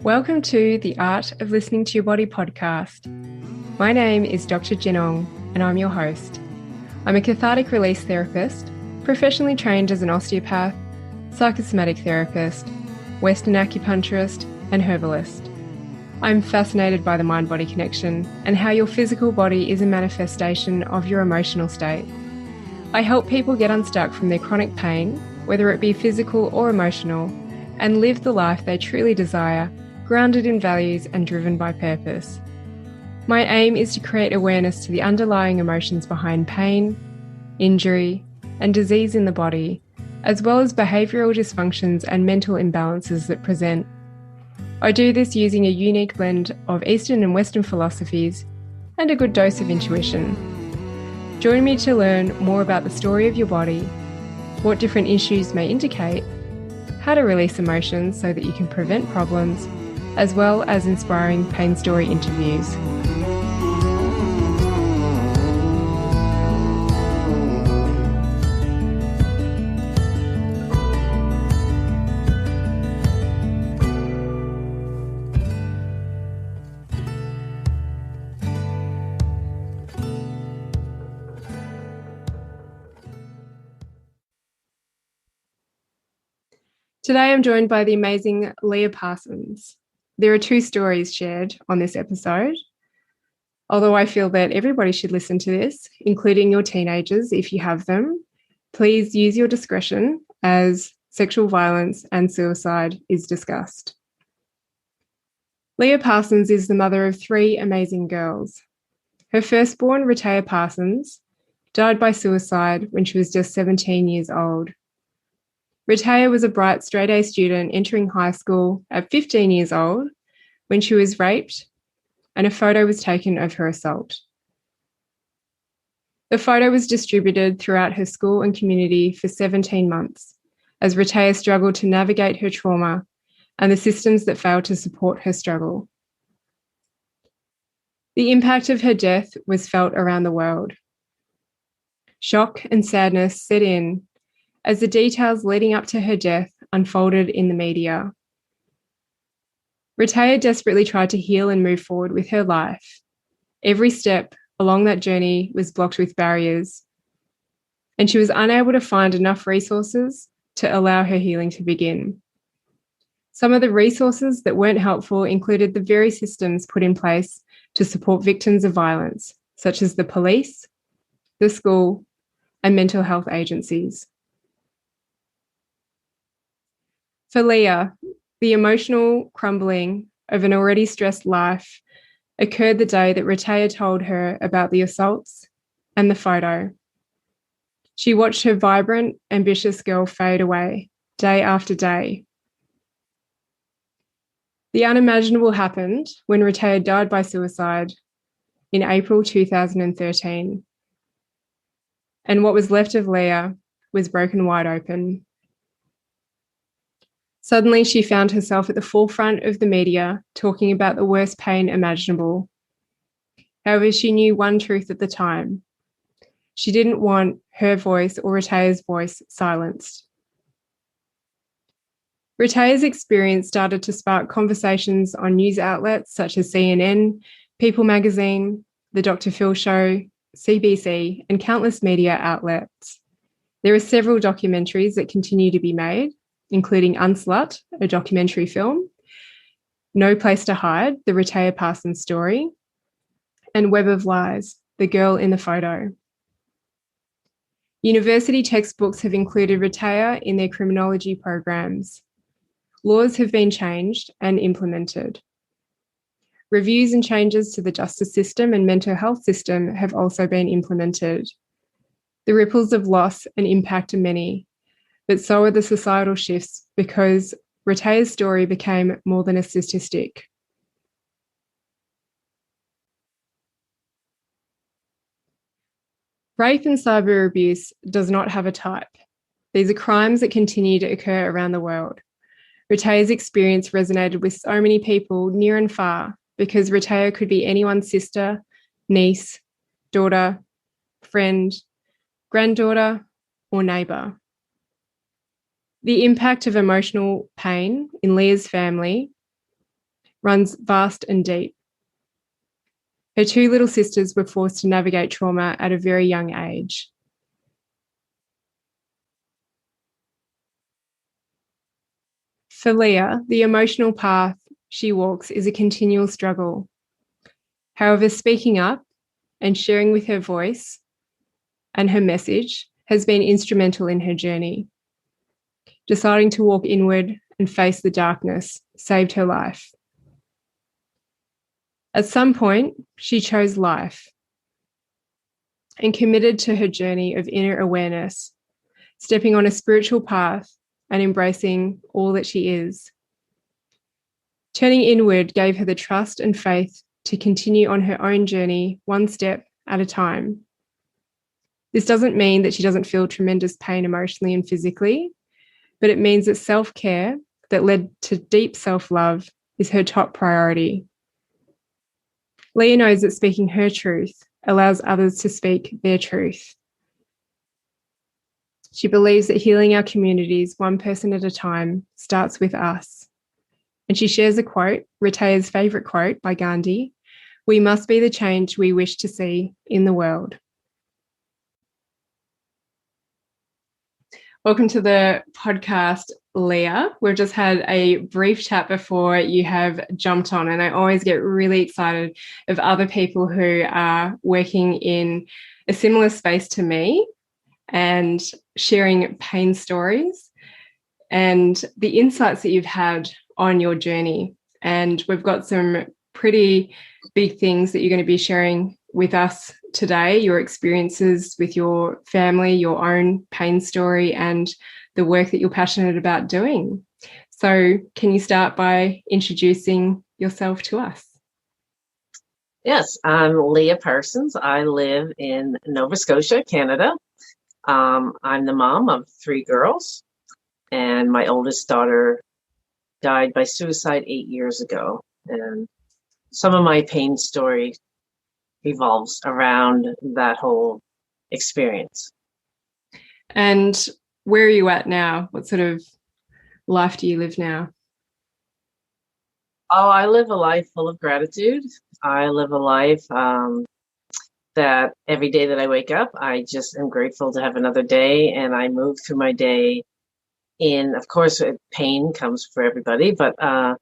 Welcome to the Art of Listening to Your Body podcast. My name is Dr. Jinong and I'm your host. I'm a cathartic release therapist, professionally trained as an osteopath, psychosomatic therapist, Western acupuncturist, and herbalist. I'm fascinated by the mind-body connection and how your physical body is a manifestation of your emotional state. I help people get unstuck from their chronic pain, whether it be physical or emotional, and live the life they truly desire, grounded in values and driven by purpose. My aim is to create awareness to the underlying emotions behind pain, injury, and disease in the body, as well as behavioural dysfunctions and mental imbalances that present. I do this using a unique blend of Eastern and Western philosophies and a good dose of intuition. Join me to learn more about the story of your body, what different issues may indicate, how to release emotions so that you can prevent problems, as well as inspiring pain story interviews. Today I'm joined by the amazing Leah Parsons. There are two stories shared on this episode, although I feel that everybody should listen to this, including your teenagers if you have them. Please use your discretion as sexual violence and suicide is discussed. Leah Parsons is the mother of three amazing girls. Her firstborn, Rehtaeh Parsons, died by suicide when she was just 17 years old. Rehtaeh was a bright straight-A student entering high school at 15 years old when she was raped and a photo was taken of her assault. The photo was distributed throughout her school and community for 17 months as Rehtaeh struggled to navigate her trauma and the systems that failed to support her struggle. The impact of her death was felt around the world. Shock and sadness set in as the details leading up to her death unfolded in the media. Rehtaeh desperately tried to heal and move forward with her life. Every step along that journey was blocked with barriers, and she was unable to find enough resources to allow her healing to begin. Some of the resources that weren't helpful included the very systems put in place to support victims of violence, such as the police, the school, and mental health agencies. For Leah, the emotional crumbling of an already stressed life occurred the day that Rehtaeh told her about the assaults and the photo. She watched her vibrant, ambitious girl fade away day after day. The unimaginable happened when Rehtaeh died by suicide in April 2013. And what was left of Leah was broken wide open. Suddenly, she found herself at the forefront of the media talking about the worst pain imaginable. However, she knew one truth at the time. She didn't want her voice or Rehtaeh's voice silenced. Rehtaeh's experience started to spark conversations on news outlets such as CNN, People magazine, The Dr. Phil Show, CBC, and countless media outlets. There are several documentaries that continue to be made, including Unslut, a documentary film, No Place to Hide, the Rehtaeh Parsons story, and Web of Lies, the girl in the photo. University textbooks have included Rehtaeh in their criminology programs. Laws have been changed and implemented. Reviews and changes to the justice system and mental health system have also been implemented. The ripples of loss and impact are many, but so are the societal shifts because Rehtaeh's story became more than a statistic. Rape and cyber abuse does not have a type. These are crimes that continue to occur around the world. Rehtaeh's experience resonated with so many people near and far because Rehtaeh could be anyone's sister, niece, daughter, friend, granddaughter, or neighbour. The impact of emotional pain in Leah's family runs vast and deep. Her two little sisters were forced to navigate trauma at a very young age. For Leah, the emotional path she walks is a continual struggle. However, speaking up and sharing with her voice and her message has been instrumental in her journey. Deciding to walk inward and face the darkness saved her life. At some point, she chose life and committed to her journey of inner awareness, stepping on a spiritual path and embracing all that she is. Turning inward gave her the trust and faith to continue on her own journey, one step at a time. This doesn't mean that she doesn't feel tremendous pain emotionally and physically, but it means that self-care that led to deep self-love is her top priority. Leah knows that speaking her truth allows others to speak their truth. She believes that healing our communities one person at a time starts with us. And she shares a quote, Rehtaeh's favourite quote by Gandhi, "We must be the change we wish to see in the world." Welcome to the podcast, Leah. We've just had a brief chat before you have jumped on, and I always get really excited of other people who are working in a similar space to me and sharing pain stories and the insights that you've had on your journey. And we've got some pretty big things that you're going to be sharing with us today, your experiences with your family, your own pain story, and the work that you're passionate about doing. So can you start by introducing yourself to us? Yes, I'm Leah Parsons. I live in Nova Scotia, Canada. I'm the mom of 3 girls, and my oldest daughter died by suicide 8 years ago. And some of my pain story revolves around that whole experience. And where are you at now? What sort of life do you live now? Oh, I live a life full of gratitude. I live a life that every day that I wake up, I just am grateful to have another day, and I move through my day in, of course, pain comes for everybody, but I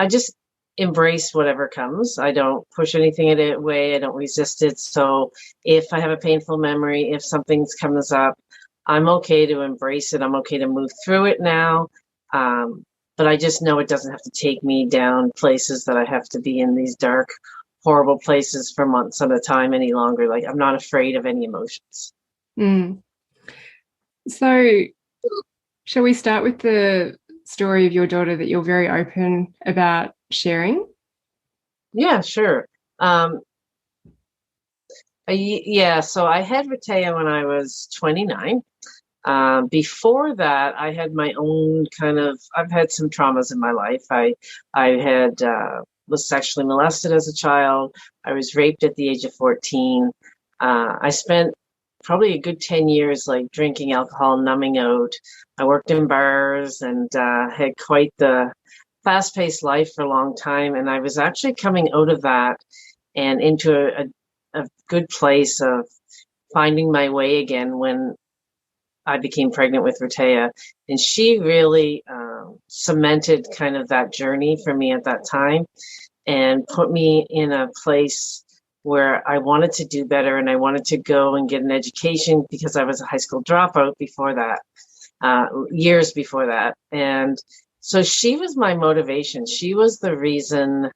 just embrace whatever comes. I don't push anything away. I don't resist it. So if I have a painful memory, if something's comes up, I'm okay to embrace it. I'm okay to move through it now. But I just know it doesn't have to take me down places that I have to be in these dark, horrible places for months at a time any longer. Like, I'm not afraid of any emotions. So shall we start with the story of your daughter that you're very open about sharing? Yeah, sure. Yeah, so I had Rehtaeh when I was 29. Before that, I had my own I've had some traumas in my life. I had was sexually molested as a child. I was raped at the age of 14. I spent probably a good 10 years like drinking alcohol, numbing out. I worked in bars and had quite the fast-paced life for a long time. And I was actually coming out of that and into a good place of finding my way again when I became pregnant with Rehtaeh. And she really cemented kind of that journey for me at that time and put me in a place where I wanted to do better, and I wanted to go and get an education because I was a high school dropout before that, years before that. And so she was my motivation. She was the reason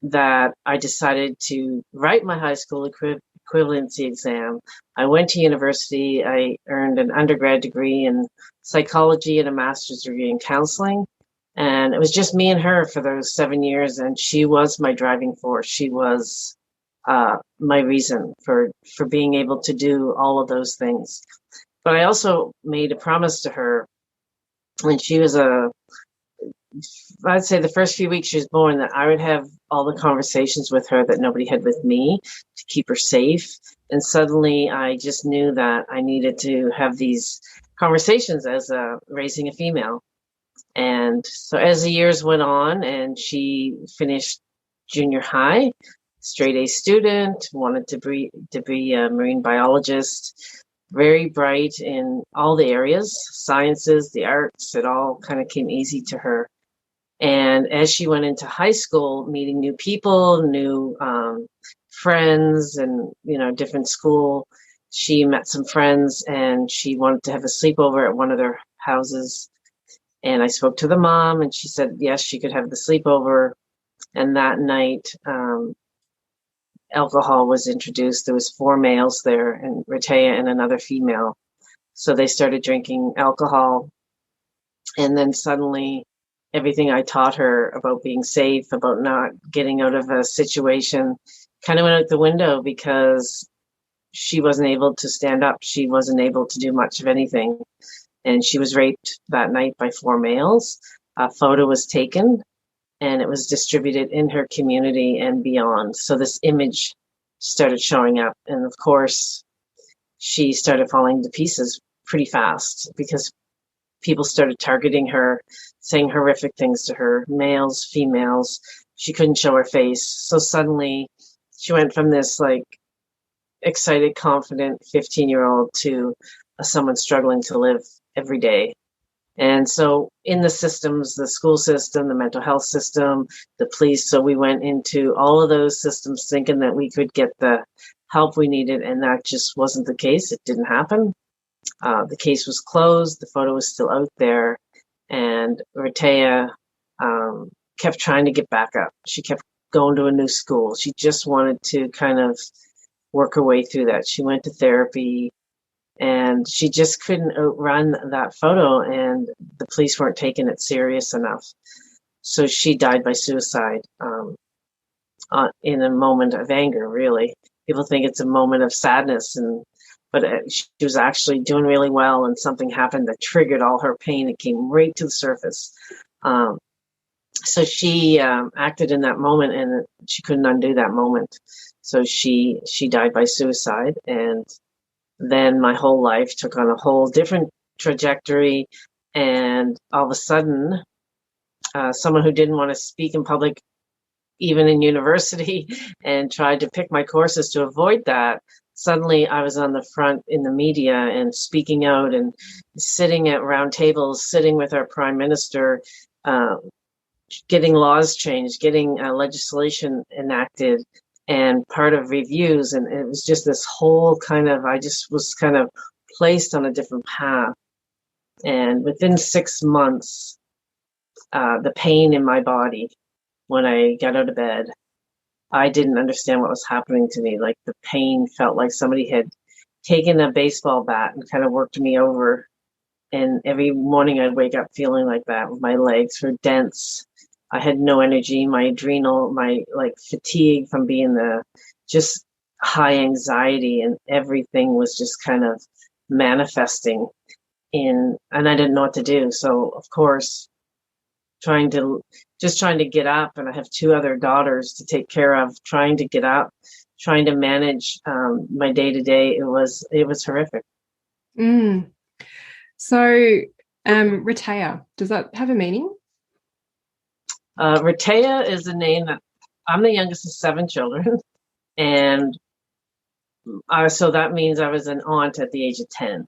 that I decided to write my high school equivalency exam. I went to university. I earned an undergrad degree in psychology and a master's degree in counseling. And it was just me and her for those 7 years. And she was my driving force. She was my reason for being able to do all of those things. But I also made a promise to her when she was I'd say the first few weeks she was born, that I would have all the conversations with her that nobody had with me to keep her safe. And suddenly I just knew that I needed to have these conversations as raising a female. And so as the years went on and she finished junior high, straight A student, wanted to be a marine biologist, very bright in all the areas, sciences, the arts, it all kind of came easy to her. And as she went into high school, meeting new people, new friends, and different school, she met some friends, and she wanted to have a sleepover at one of their houses. And I spoke to the mom, and she said yes, she could have the sleepover. And that night, alcohol was introduced. There was 4 males there, and Rehtaeh and another female. So they started drinking alcohol, and then suddenly everything I taught her about being safe, about not getting out of a situation, kind of went out the window because she wasn't able to stand up. She wasn't able to do much of anything. And she was raped that night by 4 males. A photo was taken, and it was distributed in her community and beyond. So this image started showing up. And of course, she started falling to pieces pretty fast because people started targeting her, saying horrific things to her, males, females. She couldn't show her face. So suddenly she went from this like excited, confident 15-year-old to someone struggling to live every day. And so in the systems, the school system, the mental health system, the police, so we went into all of those systems thinking that we could get the help we needed, and that just wasn't the case. It didn't happen. The case was closed. The photo was still out there, and Rehtaeh kept trying to get back up. She kept going to a new school. She just wanted to kind of work her way through that. She went to therapy, and she just couldn't outrun that photo, and the police weren't taking it serious enough. So she died by suicide in a moment of anger, really. People think it's a moment of sadness, but she was actually doing really well, and something happened that triggered all her pain. It came right to the surface. So she acted in that moment, and she couldn't undo that moment. So she died by suicide, and then my whole life took on a whole different trajectory. And all of a sudden, someone who didn't want to speak in public, even in university, and tried to pick my courses to avoid that, suddenly I was on the front in the media and speaking out and sitting at round tables, sitting with our prime minister, getting laws changed, getting legislation enacted, and part of reviews. And it was just this whole I just was kind of placed on a different path. And within 6 months, the pain in my body when I got out of bed, I didn't understand what was happening to me. Like the pain felt like somebody had taken a baseball bat and kind of worked me over. And every morning I'd wake up feeling like that. My legs were dense. I had no energy. My adrenal, my fatigue from being just high anxiety, and everything was just kind of manifesting and I didn't know what to do. So of course, trying to get up, and I have 2 other daughters to take care of, trying to get up, trying to manage my day-to-day. It was horrific. So Rehtaeh, does that have a meaning? Rehtaeh is a name that I'm the youngest of 7 children, and so that means I was an aunt at the age of 10,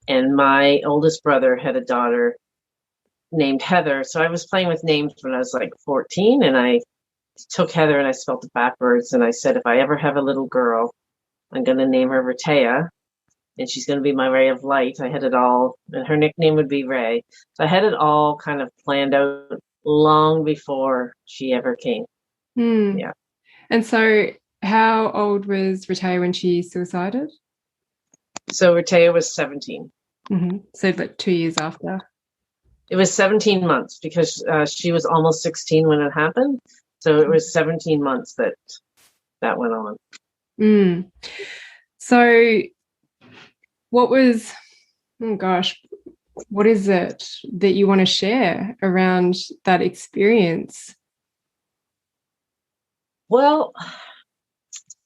and my oldest brother had a daughter named Heather. So I was playing with names when I was 14, and I took Heather and I spelled it backwards, and I said, if I ever have a little girl, I'm going to name her Rehtaeh, and she's going to be my ray of light. I had it all, and her nickname would be Ray. So I had it all kind of planned out long before she ever came. Yeah. And so how old was Rehtaeh when she suicided? So Rehtaeh was 17. Mm-hmm. So 2 years after. It was 17 months because she was almost 16 when it happened. So it was 17 months that went on. So what was, what is it that you want to share around that experience? Well,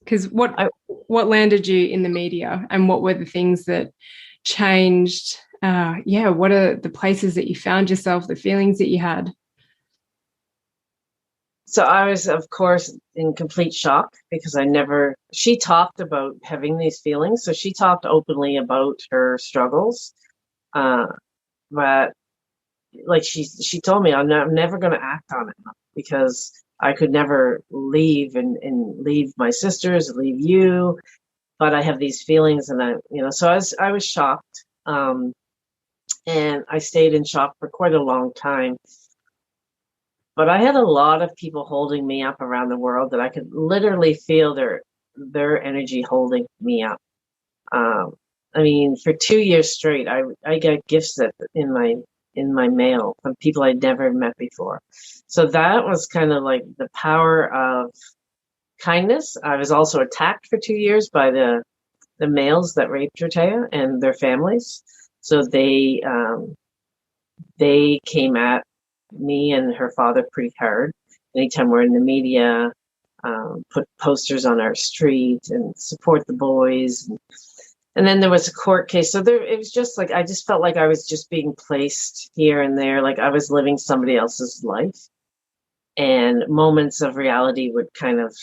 because what landed you in the media, and what were the things that changed yeah, what are the places that you found yourself, the feelings that you had? So I was, of course, in complete shock because she talked about having these feelings. So she talked openly about her struggles. Uh, but like she told me, I'm never going to act on it because I could never leave and leave my sisters, leave you. But I have these feelings and so I was shocked. And I stayed in shock for quite a long time. But I had a lot of people holding me up around the world that I could literally feel their energy holding me up. I mean, for 2 years straight, I got gifts in my mail from people I'd never met before. So that was kind of like the power of kindness. I was also attacked for 2 years by the males that raped Rehtaeh and their families. So they came at me and her father pretty hard. Anytime we're in the media, put posters on our street and support the boys. And then there was a court case. So it was just like, I just felt like I was just being placed here and there, like I was living somebody else's life. And moments of reality would kind of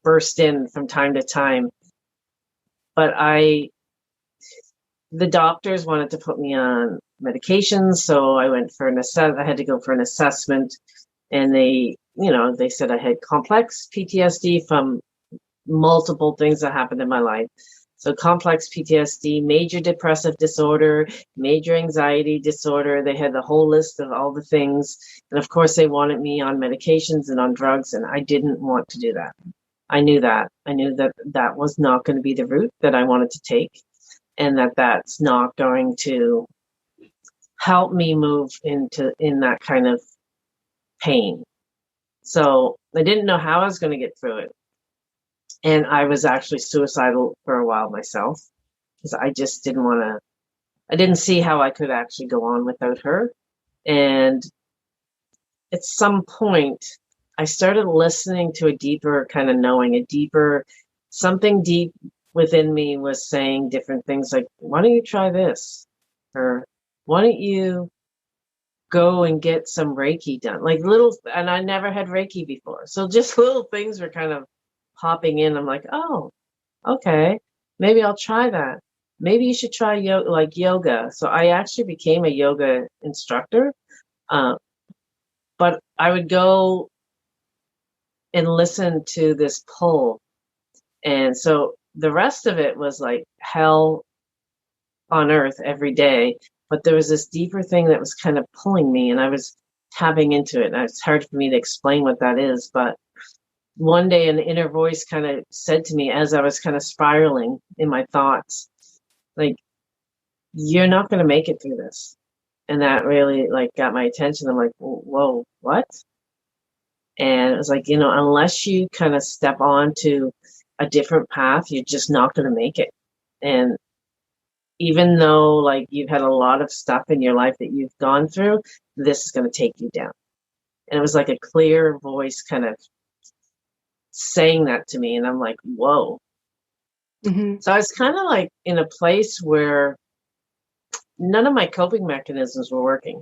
burst in from time to time. But the doctors wanted to put me on medications. So I went for I had to go for an assessment. And they said I had complex PTSD from multiple things that happened in my life. So complex PTSD, major depressive disorder, major anxiety disorder. They had the whole list of all the things. And of course, they wanted me on medications and on drugs. And I didn't want to do that. I knew that. I knew that that was not going to be the route that I wanted to take. And that's not going to help me move in that kind of pain. So I didn't know how I was going to get through it. And I was actually suicidal for a while myself because I just I didn't see how I could actually go on without her. And at some point, I started listening to a deeper kind of knowing, something deep within me was saying different things like, why don't you try this? Or why don't you go and get some Reiki done? Like and I never had Reiki before. So just little things were kind of popping in. I'm like, oh, okay, maybe I'll try that. Maybe you should try yoga. So I actually became a yoga instructor. But I would go and listen to this pull. And so the rest of it was like hell on earth every day. But there was this deeper thing that was kind of pulling me, and I was tapping into it. And it's hard for me to explain what that is. But one day an inner voice kind of said to me as I was kind of spiraling in my thoughts, like, you're not going to make it through this. And that really like got my attention. I'm like, whoa, what? And it was like, unless you kind of step onto a different path, you're just not going to make it. And even though like you've had a lot of stuff in your life that you've gone through, this is going to take you down. And it was like a clear voice kind of saying that to me. And I'm like, whoa. Mm-hmm. So I was kind of like in a place where none of my coping mechanisms were working.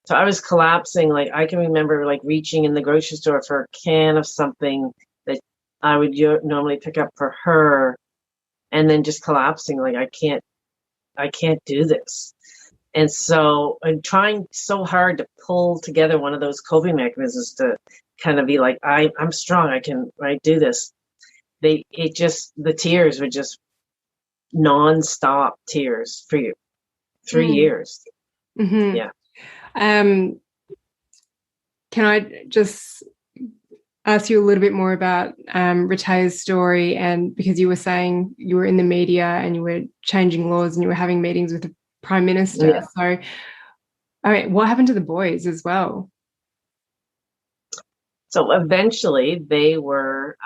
So I was collapsing. Like I can remember like reaching in the grocery store for a can of something that I would normally pick up for her, and then just collapsing. Like I can't do this. And so I'm trying so hard to pull together one of those coping mechanisms to kind of be like, I'm strong. I can do this. The tears were just nonstop tears for 3 years. Mm-hmm. Yeah. Can I just ask you a little bit more about Rehtaeh's story? And because you were saying you were in the media and you were changing laws and you were having meetings with the Prime Minister. Yeah. So, all right, what happened to the boys as well? So eventually they were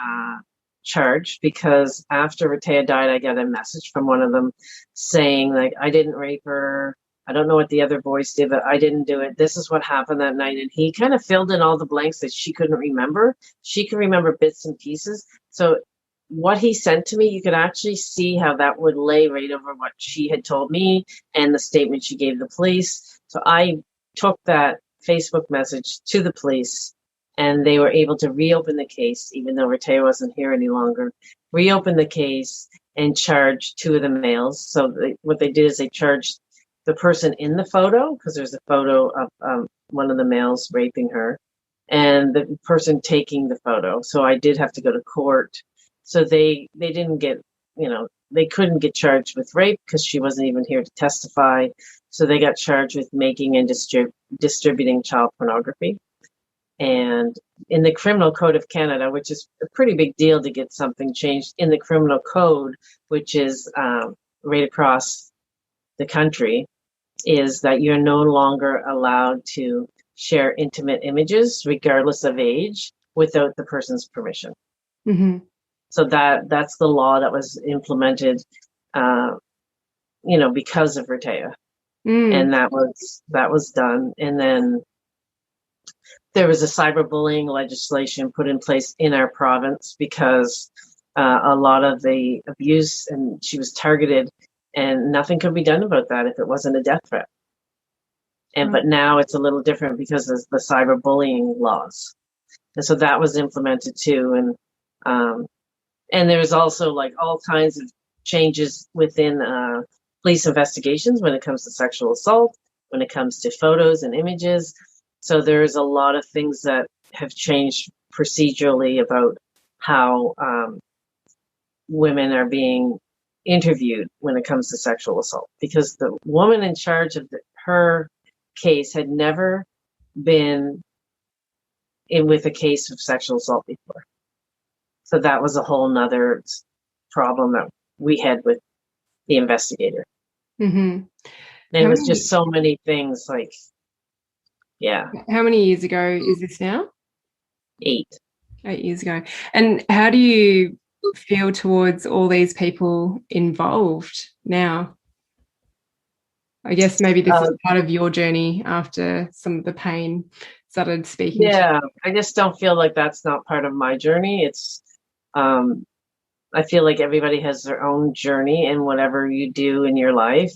charged because after Rehtaeh died, I got a message from one of them saying, like, I didn't rape her. I don't know what the other boys did, but I didn't do it. This is what happened that night. And he kind of filled in all the blanks that she couldn't remember. She could remember bits and pieces. So what he sent to me, you could actually see how that would lay right over what she had told me and the statement she gave the police. So I took that Facebook message to the police, and they were able to reopen the case, even though Rehtaeh wasn't here any longer, reopen the case and charge two of the males. So what they did is they charged the person in the photo, because there's a photo of one of the males raping her, and the person taking the photo. So I did have to go to court. So they didn't get, they couldn't get charged with rape because she wasn't even here to testify. So they got charged with making and distributing child pornography. And in the Criminal Code of Canada, which is a pretty big deal to get something changed in the Criminal Code, which is right across the country, is that you're no longer allowed to share intimate images, regardless of age, without the person's permission. Mm-hmm. So that's the law that was implemented, because of Rehtaeh. And that was done. And then there was a cyberbullying legislation put in place in our province because a lot of the abuse, and she was targeted, and nothing could be done about that if it wasn't a death threat. But now it's a little different because of the cyberbullying laws. And so that was implemented too. And there's also like all kinds of changes within police investigations when it comes to sexual assault, when it comes to photos and images. So there's a lot of things that have changed procedurally about how women are being interviewed when it comes to sexual assault, because the woman in charge of her case had never been in with a case of sexual assault before. So that was a whole nother problem that we had with the investigator. Mm-hmm. And it was just so many things, like, yeah. How many years ago is this now? 8 years ago. And how do you feel towards all these people involved now? I guess maybe this is part of your journey after some of the pain started speaking. Yeah, I just don't feel like that's not part of my journey. It's, I feel like everybody has their own journey, and whatever you do in your life,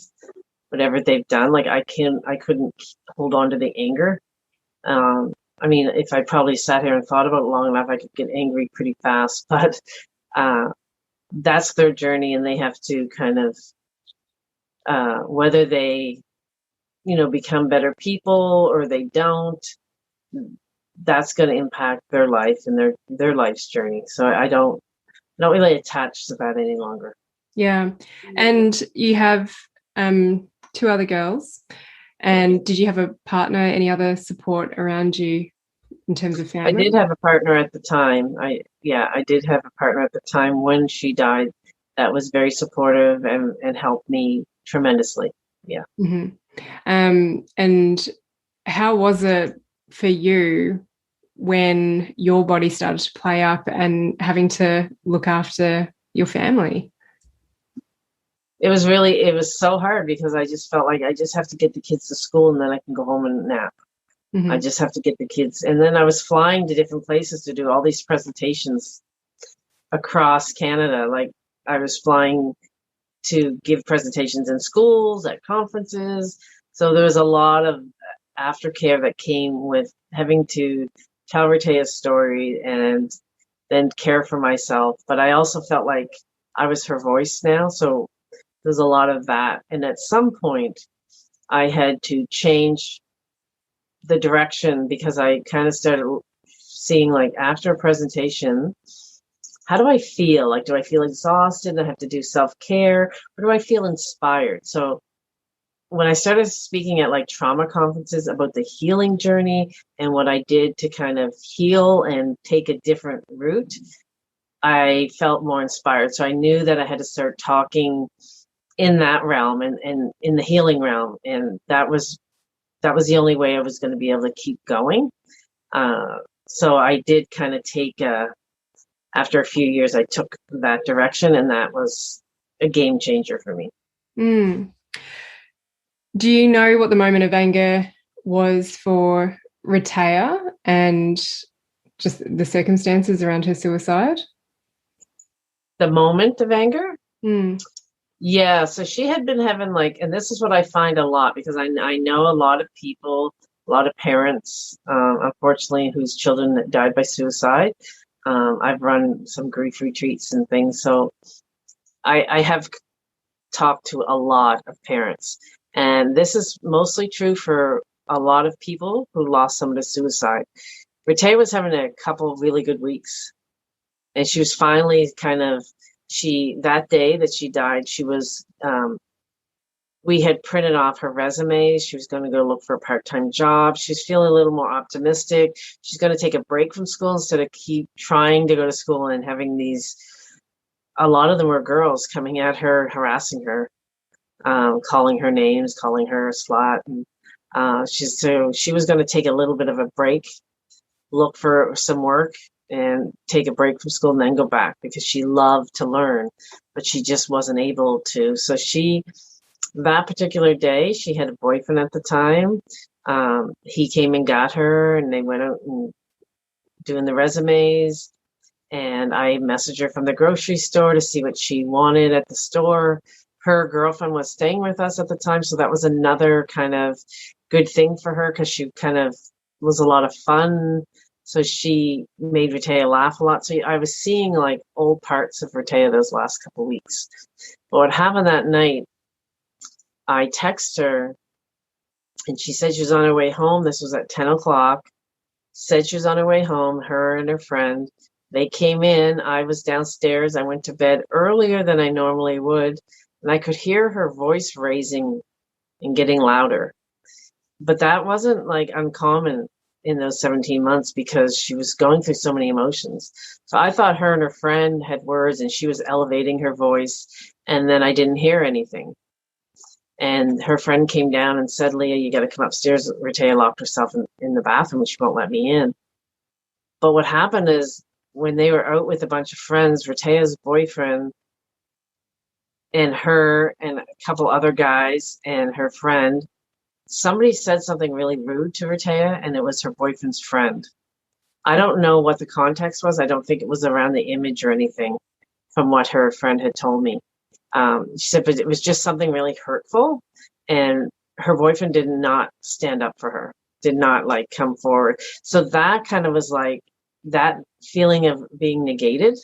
whatever they've done, like I couldn't hold on to the anger. I mean, if I probably sat here and thought about it long enough, I could get angry pretty fast, but that's their journey, and they have to kind of, whether they, become better people or they don't, that's going to impact their life and their life's journey. So I don't really attach to that any longer. Yeah. And you have 2 other girls. And did you have a partner, any other support around you in terms of family? I did have a partner at the time. I did have a partner at the time when she died that was very supportive and helped me tremendously. Yeah. Mm-hmm. And how was it for you when your body started to play up and having to look after your family? It was so hard because I just felt like I just have to get the kids to school and then I can go home and nap. Mm-hmm. I just have to get the kids. And then I was flying to different places to do all these presentations across Canada. Like I was flying to give presentations in schools, at conferences. So there was a lot of aftercare that came with having to tell Rehtaeh's story and then care for myself. But I also felt like I was her voice now. So there's a lot of that. And at some point, I had to change the direction because I kind of started seeing, like, after a presentation, how do I feel? Like, do I feel exhausted? I have to do self-care? Or do I feel inspired? So when I started speaking at like trauma conferences about the healing journey and what I did to kind of heal and take a different route, I felt more inspired. So I knew that I had to start talking in that realm and in the healing realm. And that was the only way I was going to be able to keep going. So I did kind of take after a few years, I took that direction, and that was a game changer for me. Mm. Do you know what the moment of anger was for Rehtaeh and just the circumstances around her suicide? The moment of anger? Mm. Yeah, so she had been having like, and this is what I find a lot because I know a lot of people, a lot of parents, unfortunately, whose children that died by suicide. I've run some grief retreats and things, so I have talked to a lot of parents, and this is mostly true for a lot of people who lost someone to suicide. Rehtaeh was having a couple of really good weeks, and she was finally kind of that day that she died, she was we had printed off her resume. She was going to go look for a part-time job. She's feeling a little more optimistic. She's going to take a break from school instead of keep trying to go to school and having these, a lot of them were girls coming at her, harassing her, calling her names, calling her a slut. And so she was going to take a little bit of a break, look for some work and take a break from school and then go back because she loved to learn, but she just wasn't able to. So that particular day, she had a boyfriend at the time. He came and got her, and they went out and doing the resumes. And I messaged her from the grocery store to see what she wanted at the store. Her girlfriend was staying with us at the time, so that was another kind of good thing for her because she kind of was a lot of fun. So she made Rehtaeh laugh a lot. So I was seeing like old parts of Rehtaeh those last couple of weeks. But what happened that night, I text her and she said she was on her way home. This was at 10 o'clock. Said she was on her way home, her and her friend. They came in. I was downstairs. I went to bed earlier than I normally would. And I could hear her voice raising and getting louder. But that wasn't like uncommon in those 17 months because she was going through so many emotions. So I thought her and her friend had words and she was elevating her voice. And then I didn't hear anything. And her friend came down and said, Leah, you got to come upstairs. Rehtaeh locked herself in the bathroom and she won't let me in. But what happened is when they were out with a bunch of friends, Rehtaeh's boyfriend and her and a couple other guys and her friend, somebody said something really rude to Rehtaeh, and it was her boyfriend's friend. I don't know what the context was. I don't think it was around the image or anything from what her friend had told me. She said, but it was just something really hurtful. And her boyfriend did not stand up for her, did not like come forward. So that kind of was like that feeling of being negated.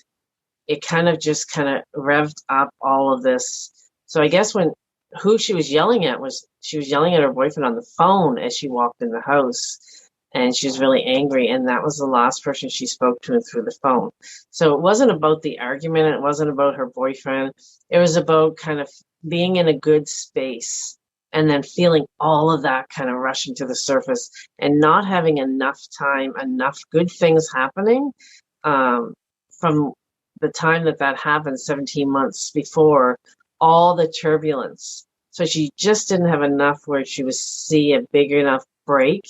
It kind of just kind of revved up all of this. So I guess who she was yelling at was she was yelling at her boyfriend on the phone as she walked in the house. And she was really angry. And that was the last person she spoke to through the phone. So it wasn't about the argument. It wasn't about her boyfriend. It was about kind of being in a good space and then feeling all of that kind of rushing to the surface and not having enough time, enough good things happening from the time that happened 17 months before, all the turbulence. So she just didn't have enough where she would see a big enough break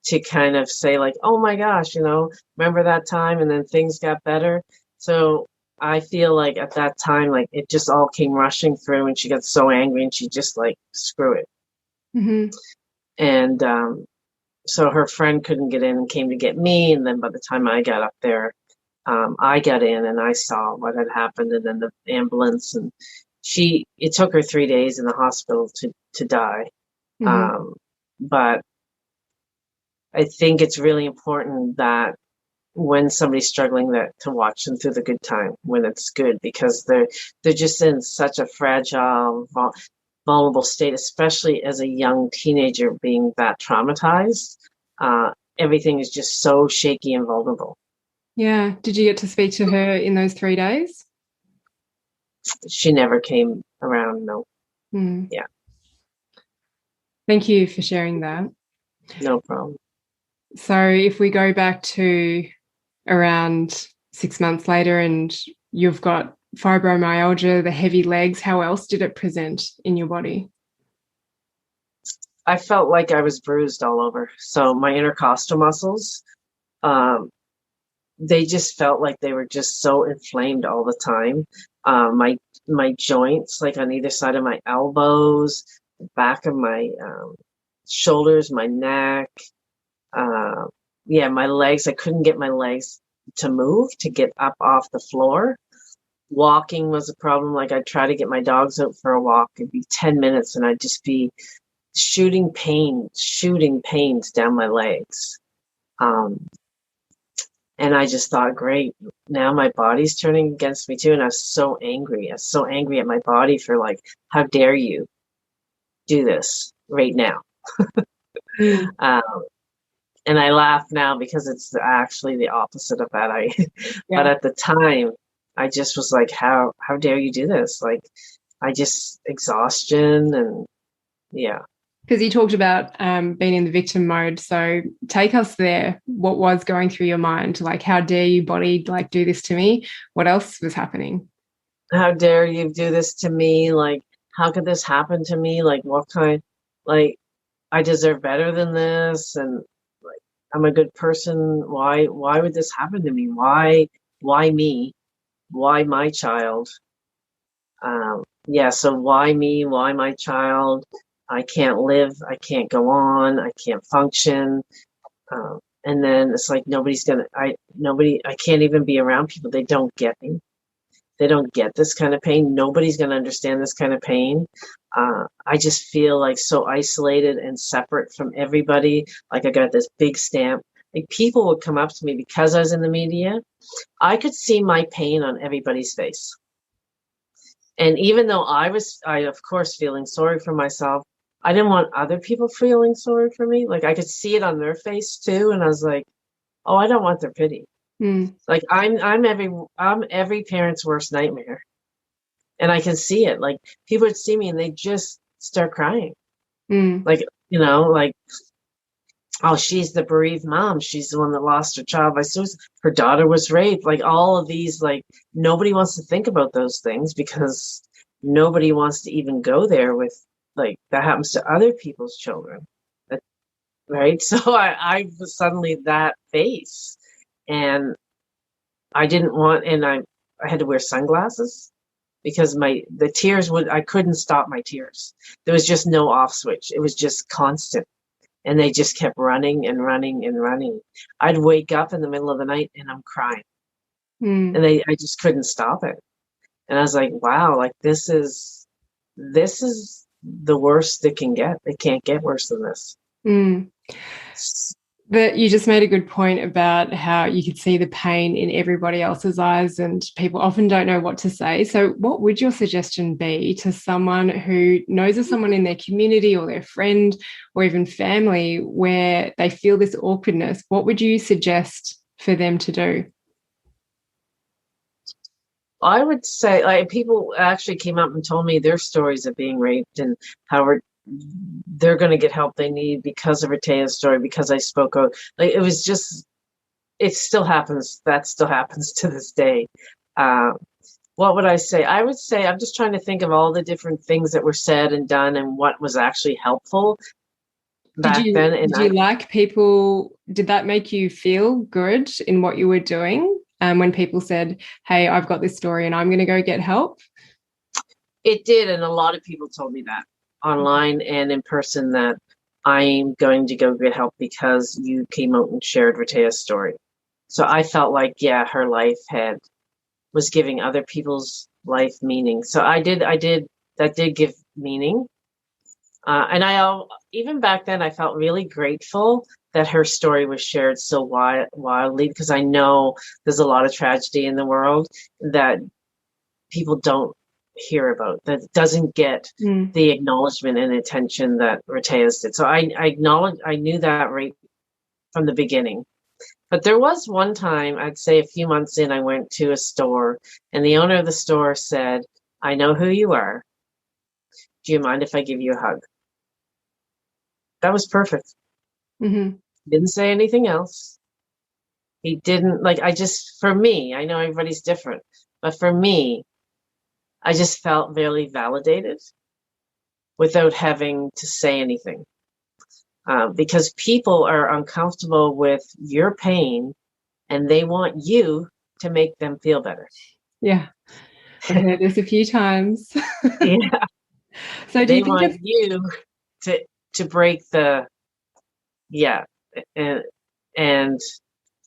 to kind of say like, oh my gosh, remember that time and then things got better. So I feel like at that time, like it just all came rushing through and she got so angry and she just like, screw it. Mm-hmm. And so her friend couldn't get in and came to get me. And then by the time I got up there, I got in and I saw what had happened and then the ambulance and it took her 3 days in the hospital to die. Mm-hmm. But I think it's really important that when somebody's struggling to watch them through the good time when it's good, because they're just in such a fragile, vulnerable state, especially as a young teenager being that traumatized. Everything is just so shaky and vulnerable. Yeah. Did you get to speak to her in those 3 days? She never came around, no. Mm. Yeah. Thank you for sharing that. No problem. So if we go back to around 6 months later and you've got fibromyalgia, the heavy legs, how else did it present in your body? I felt like I was bruised all over. So my intercostal muscles, they just felt like they were just so inflamed all the time. My joints, like on either side of my elbows, the back of my shoulders, my neck, my legs. I couldn't get my legs to move, to get up off the floor. Walking was a problem. Like I'd try to get my dogs out for a walk. It'd be 10 minutes and I'd just be shooting pains down my legs. And I just thought, great, now my body's turning against me too. And I was so angry. I was so angry at my body for like, how dare you do this right now? And I laugh now because it's actually the opposite of that. But at the time, I just was like, how dare you do this? Like, exhaustion and yeah. Because you talked about being in the victim mode. So take us there. What was going through your mind? Like, how dare you, body, like, do this to me? What else was happening? How dare you do this to me? Like, how could this happen to me? Like, what kind? Like, I deserve better than this, and like, I'm a good person. Why would this happen to me? Why me? Why my child? So why me? Why my child? I can't live. I can't go on. I can't function. And then it's like I can't even be around people. They don't get me. They don't get this kind of pain. Nobody's going to understand this kind of pain. I just feel like so isolated and separate from everybody. Like I got this big stamp. Like people would come up to me because I was in the media. I could see my pain on everybody's face. And even though I of course, feeling sorry for myself, I didn't want other people feeling sorry for me. Like I could see it on their face too. And I was like, oh, I don't want their pity. Like I'm every parent's worst nightmare. And I can see it. Like people would see me and they just start crying. Like, like, oh, she's the bereaved mom. She's the one that lost her child by suicide. Her daughter was raped. Like all of these, like nobody wants to think about those things because nobody wants to even go there with like that happens to other people's children. Right. So I was suddenly that face. And I didn't want, and I had to wear sunglasses because the tears I couldn't stop my tears. There was just no off switch. It was just constant. And they just kept running and running and running. I'd wake up in the middle of the night and I'm crying. And I just couldn't stop it. And I was like, wow, like this is the worst it can get. It can't get worse than this. But you just made a good point about how you could see the pain in everybody else's eyes and people often don't know what to say. So what would your suggestion be to someone who knows of someone in their community or their friend or even family where they feel this awkwardness? What would you suggest for them to do? I would say like people actually came up and told me their stories of being raped and how they're going to get help they need because of Rehtaeh's story, because I spoke out. Like it was just, it still happens. That still happens to this day. What would I say? I would say I'm just trying to think of all the different things that were said and done and what was actually helpful back then. And did you like people? Did that make you feel good in what you were doing? When people said, hey, I've got this story and I'm going to go get help? It did. And a lot of people told me that online and in person, that I'm going to go get help because you came out and shared Rehtaeh's story. So I felt like, yeah, her life was giving other people's life meaning. So that did give meaning. And even back then, I felt really grateful that her story was shared so wildly, because I know there's a lot of tragedy in the world that people don't hear about, that doesn't get the acknowledgement and attention that Rehtaeh's did. So I knew that right from the beginning. But there was one time, I'd say a few months in, I went to a store and the owner of the store said, I know who you are. Do you mind if I give you a hug? That was perfect. Didn't say anything else. He didn't for me, I know everybody's different, but for me, I just felt very validated without having to say anything. Because people are uncomfortable with your pain and they want you to make them feel better. Yeah. I've heard this a few times. Yeah. So do you think want you to break and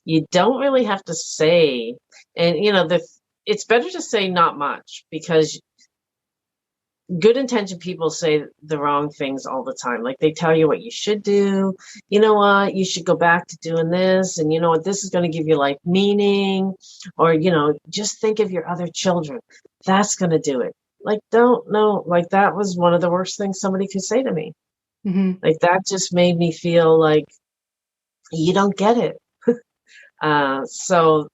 you don't really have to say, and it's better to say not much, because good intentioned people say the wrong things all the time. Like, they tell you what you should do. You know what? You should go back to doing this. And you know what? This is going to give your life meaning. Or, just think of your other children. That's going to do it. Like, don't know. Like, that was one of the worst things somebody could say to me. Mm-hmm. Like, that just made me feel like you don't get it. So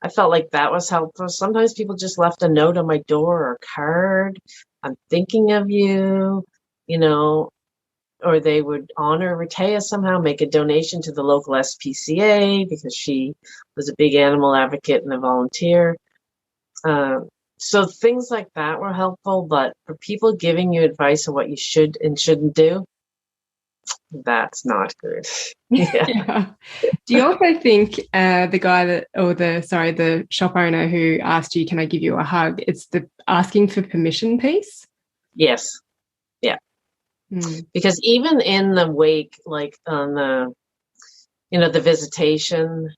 I felt like that was helpful. Sometimes people just left a note on my door or a card. I'm thinking of you, or they would honor Rehtaeh somehow, make a donation to the local SPCA because she was a big animal advocate and a volunteer. So things like that were helpful, but for people giving you advice on what you should and shouldn't do, that's not good. Yeah. Yeah. Do you also think the shop owner who asked you, can I give you a hug? It's the asking for permission piece? Yes. Yeah. Because even in the wake, like on the visitation,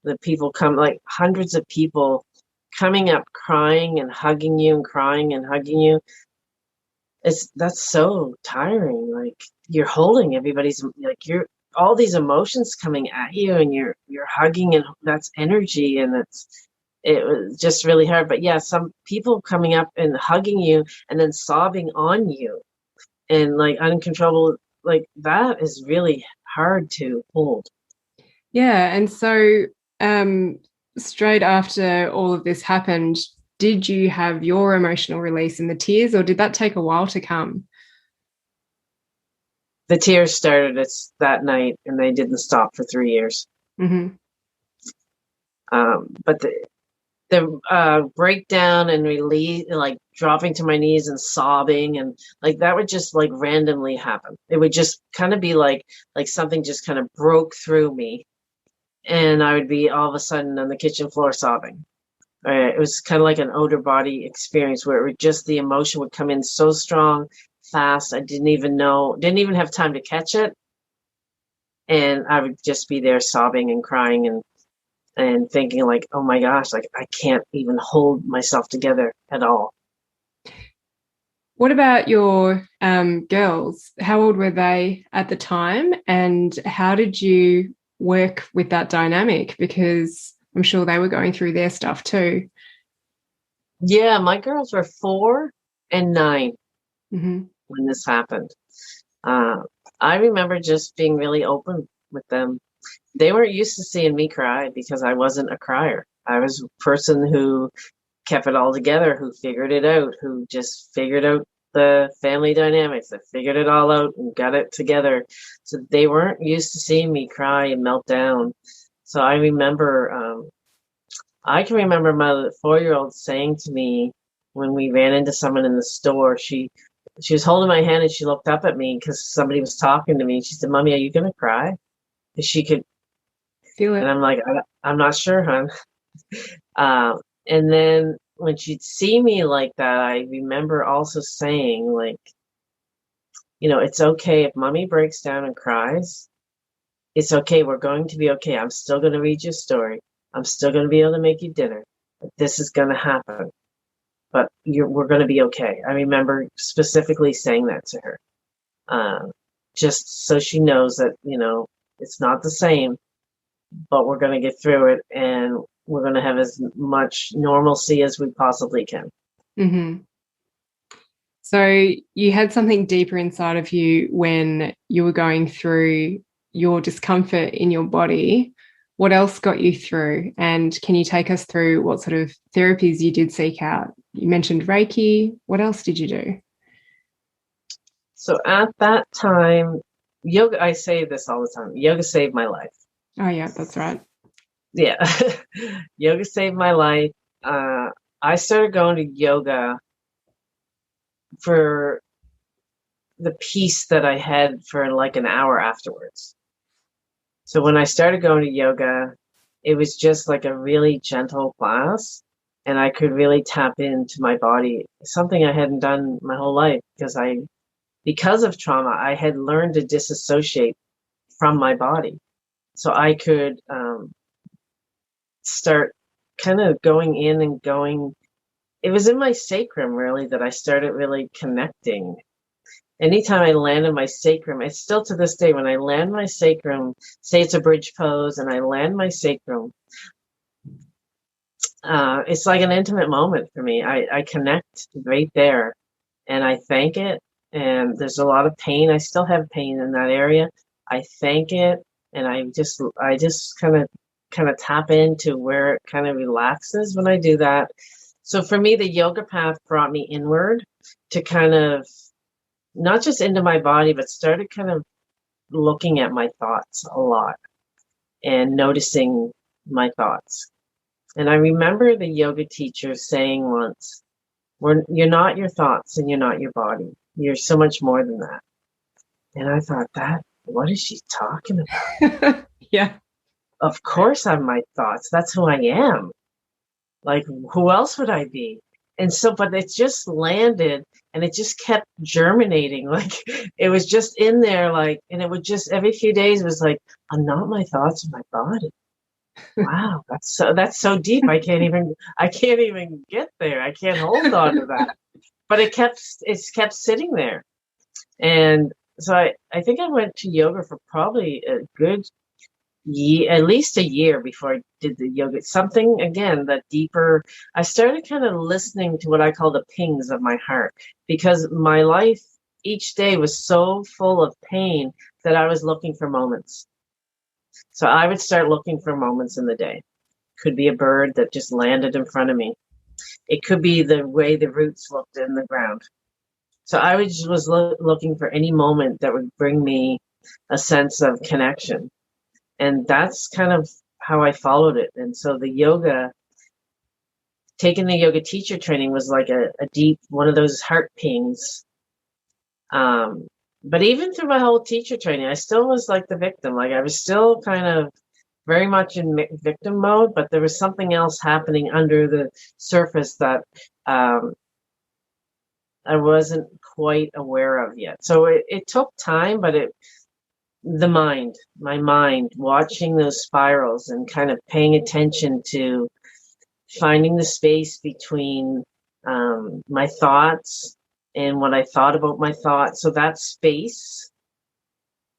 the people come, like hundreds of people coming up crying and hugging you and crying and hugging you. That's so tiring. Like, you're holding everybody's, like, all these emotions coming at you, and you're hugging, and that's energy, and it was just really hard. But yeah, some people coming up and hugging you and then sobbing on you and like uncontrollable, like that is really hard to hold. Yeah. And so straight after all of this happened, did you have your emotional release in the tears, or did that take a while to come? The tears started that night, and they didn't stop for 3 years. Mm-hmm. But the breakdown and release, like dropping to my knees and sobbing, and like that would just like randomly happen. It would just kind of be like something just kind of broke through me, and I would be all of a sudden on the kitchen floor sobbing. It was kind of like an outer body experience where the emotion would come in so strong, fast. I didn't even have time to catch it. And I would just be there sobbing and crying and thinking like, oh my gosh, like I can't even hold myself together at all. What about your girls? How old were they at the time? And how did you work with that dynamic? Because I'm sure they were going through their stuff too. Yeah, my girls were 4 and 9 mm-hmm. when this happened. I remember just being really open with them. They weren't used to seeing me cry because I wasn't a crier. I was a person who kept it all together, who figured it out, who just figured out the family dynamics, that figured it all out and got it together. So they weren't used to seeing me cry and melt down. So I remember, I can remember my 4-year-old saying to me when we ran into someone in the store, she was holding my hand and she looked up at me because somebody was talking to me. She said, "Mommy, are you going to cry?" Because she could feel it. And I'm like, I'm not sure, hon. And then when she'd see me like that, I remember also saying, like, it's okay if Mommy breaks down and cries. It's okay. We're going to be okay. I'm still going to read your story. I'm still going to be able to make you dinner. This is going to happen. But we're going to be okay. I remember specifically saying that to her. Just so she knows that, it's not the same, but we're going to get through it, and we're going to have as much normalcy as we possibly can. Mm-hmm. So you had something deeper inside of you when you were going through your discomfort in your body. What else got you through? And can you take us through what sort of therapies you did seek out? You mentioned Reiki. What else did you do? So at that time, yoga, I say this all the time, yoga saved my life. Oh, yeah, that's right. Yeah. Yoga saved my life. I started going to yoga for the peace that I had for like an hour afterwards. So when I started going to yoga, it was just like a really gentle class, and I could really tap into my body, something I hadn't done my whole life because of trauma, I had learned to disassociate from my body. So I could start kind of going in and going, it was in my sacrum really that I started really connecting. Anytime I landed my sacrum, it's still to this day, when I land my sacrum, say it's a bridge pose and I land my sacrum, it's like an intimate moment for me. I connect right there and I thank it. And there's a lot of pain. I still have pain in that area. I thank it. And I just kind of tap into where it kind of relaxes when I do that. So for me, the yoga path brought me inward to kind of not just into my body, but started kind of looking at my thoughts a lot and noticing my thoughts. And I remember the yoga teacher saying once, you're not your thoughts and you're not your body. You're so much more than that. And I thought, what is she talking about? Yeah. Of course I'm my thoughts. That's who I am. Like, who else would I be? And so, but it just landed and it just kept germinating. Like, it was just in there, like, and it would just, every few days it was like, I'm not my thoughts, my body. Wow, that's so deep. I can't even get there. I can't hold on to that. But it kept sitting there. And so I think I went to yoga for probably a good year, at least a year before I did the yoga. Something, again, that deeper, I started kind of listening to what I call the pings of my heart, because my life each day was so full of pain that I was looking for moments. So I would start looking for moments in the day. Could be a bird that just landed in front of me. It could be the way the roots looked in the ground. So I was looking for any moment that would bring me a sense of connection. And that's kind of how I followed it. And so the yoga, taking the yoga teacher training was like a deep, one of those heart pings. But even through my whole teacher training, I still was like the victim. Like, I was still kind of very much in victim mode, but there was something else happening under the surface that I wasn't quite aware of yet. So it took time, but my mind, watching those spirals and kind of paying attention to finding the space between my thoughts and what I thought about my thoughts. So that space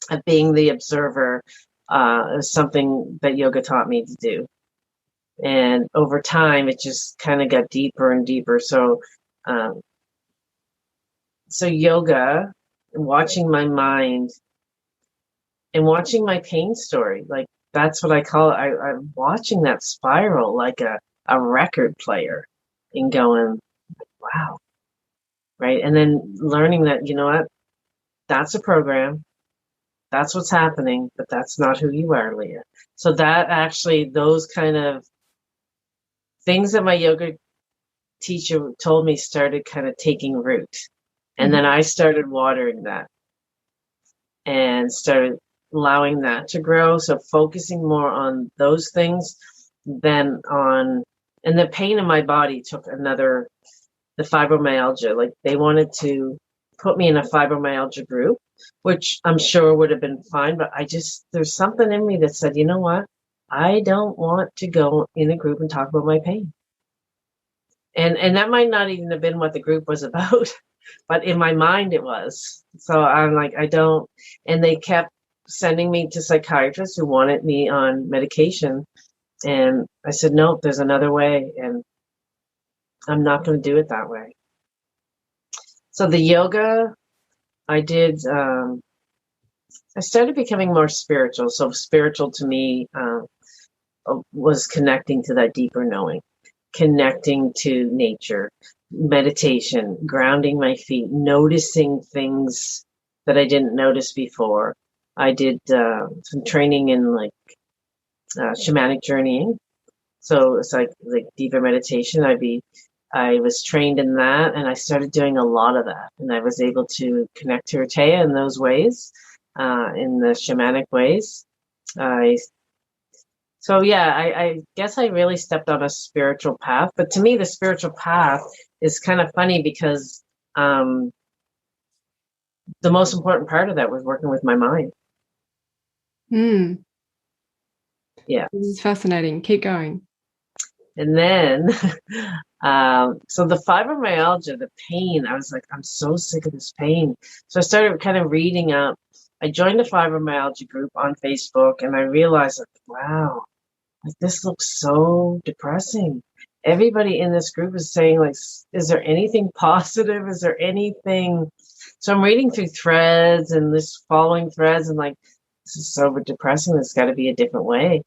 of being the observer is something that yoga taught me to do. And over time, it just kind of got deeper and deeper. So yoga, watching my mind and watching my pain story, like, that's what I call it. I'm watching that spiral like a record player and going, wow. Right. And then learning that, you know what, that's a program. That's what's happening, but that's not who you are, Leah. So that actually, those kind of things that my yoga teacher told me started kind of taking root. And then I started watering that and started allowing that to grow. So focusing more on those things than on, and the pain in my body took another, the fibromyalgia. Like, they wanted to put me in a fibromyalgia group, which I'm sure would have been fine. But there's something in me that said, you know what? I don't want to go in a group and talk about my pain. And that might not even have been what the group was about, but in my mind it was. So I'm like, I don't, and they kept sending me to psychiatrists who wanted me on medication. And I said, no, there's another way, and I'm not going to do it that way. So the yoga I did, I started becoming more spiritual. So spiritual to me was connecting to that deeper knowing, connecting to nature, meditation, grounding my feet, noticing things that I didn't notice before. I did some training in like shamanic journeying. So it's like deeper meditation. I was trained in that, and I started doing a lot of that. And I was able to connect to Rehtaeh in those ways, in the shamanic ways. I guess I really stepped on a spiritual path. But to me, the spiritual path is kind of funny because the most important part of that was working with my mind. Yeah. This is fascinating. Keep going. And then, so the fibromyalgia, the pain, I was like, I'm so sick of this pain. So I started kind of reading up. I joined a fibromyalgia group on Facebook, and I realized, like, wow, like this looks so depressing. Everybody in this group is saying, like, is there anything positive? Is there anything? So I'm reading through threads and this following threads, and like, this is so depressing. There's got to be a different way.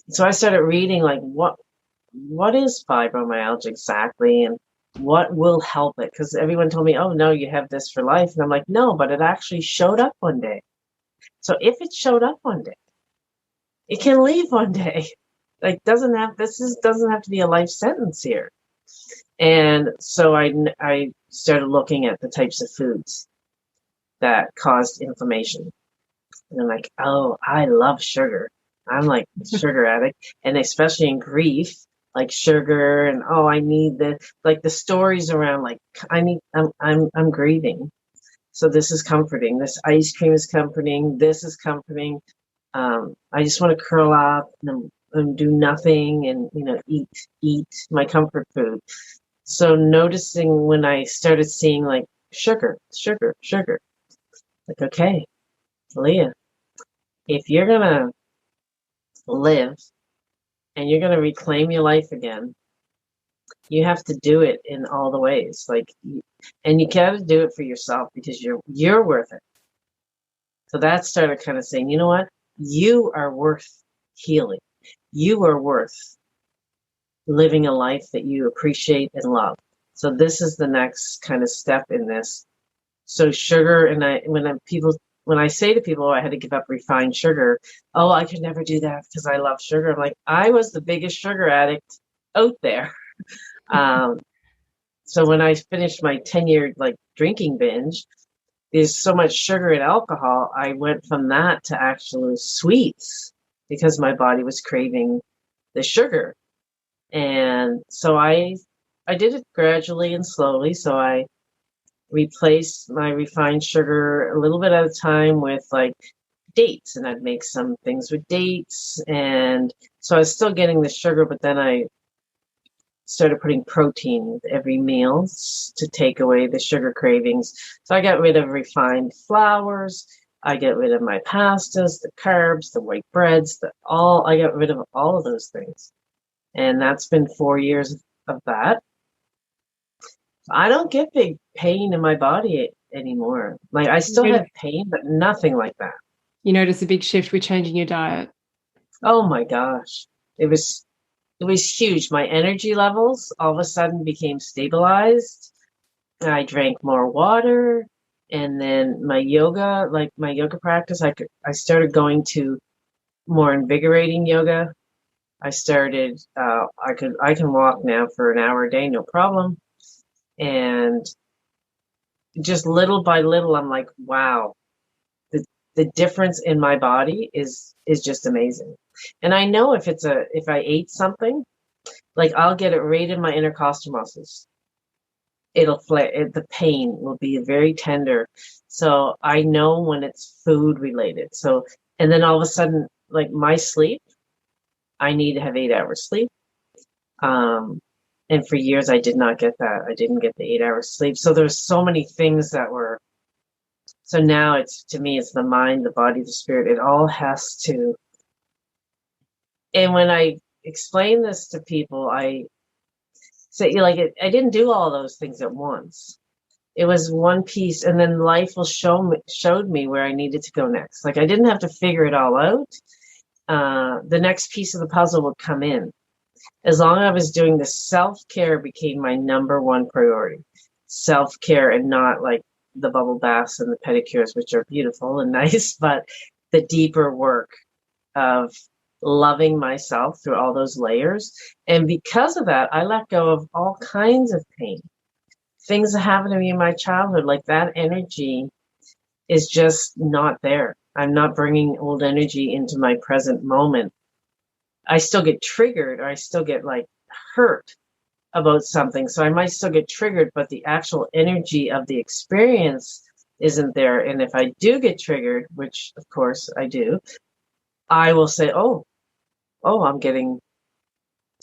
So I started reading, like, what is fibromyalgia exactly, and what will help it? Because everyone told me, oh no, you have this for life. And I'm like, no, but it actually showed up one day. So if it showed up one day, it can leave one day. Like, doesn't have to be a life sentence here. And so I started looking at the types of foods that caused inflammation. And I'm like, oh, I love sugar. I'm like a sugar addict, and especially in grief, like sugar, and oh, I need the stories around, like, I'm grieving. So this is comforting. This ice cream is comforting. This is comforting. I just want to curl up and do nothing, and eat my comfort food. So noticing when I started seeing, like, sugar, like, okay, Leah, if you're gonna live and you're gonna reclaim your life again, you have to do it in all the ways. Like, and you gotta do it for yourself, because you're worth it. So that started kind of saying, you know what? You are worth healing. You are worth living a life that you appreciate and love. So this is the next kind of step in this. So sugar, and when I say to people, oh, I had to give up refined sugar, oh, I could never do that because I love sugar. I'm like, I was the biggest sugar addict out there. So when I finished my 10-year like drinking binge, there's so much sugar and alcohol. I went from that to actual sweets because my body was craving the sugar. And so I did it gradually and slowly. So I replaced my refined sugar a little bit at a time with, like, dates, and I'd make some things with dates. And so I was still getting the sugar, but then I started putting protein with every meal to take away the sugar cravings. So I got rid of refined flours. I get rid of my pastas, the carbs, the white breads, I got rid of all of those things. And that's been 4 years of that. I don't get big pain in my body anymore. Like, I still have pain, but nothing like that. You notice a big shift with changing your diet? Oh my gosh. It was huge. My energy levels all of a sudden became stabilized. I drank more water, and then my yoga practice, I started going to more invigorating yoga. I started I can walk now for an hour a day, no problem. And just little by little, I'm like, wow, the difference in my body is just amazing. And I know if I ate something, like, I'll get it right in my intercostal muscles. It'll flare. The pain will be very tender. So I know when it's food related. So, and then all of a sudden, like, my sleep, I need to have 8 hours sleep. And for years I did not get that. I didn't get the 8 hours sleep. So there's so many things so now to me, it's the mind, the body, the spirit. It all has to. And when I explain this to people, I say, like, I didn't do all those things at once. It was one piece, and then life showed me where I needed to go next. Like, I didn't have to figure it all out. The next piece of the puzzle would come in. As long as I was doing the self-care became my number one priority. Self-care, and not like the bubble baths and the pedicures, which are beautiful and nice, but the deeper work of loving myself through all those layers. And because of that, I let go of all kinds of pain. Things that happened to me in my childhood, like, that energy is just not there. I'm not bringing old energy into my present moment. I still get triggered, or I still get, like, hurt about something. So I might still get triggered, but the actual energy of the experience isn't there. And if I do get triggered, which of course I do, I will say, oh, I'm getting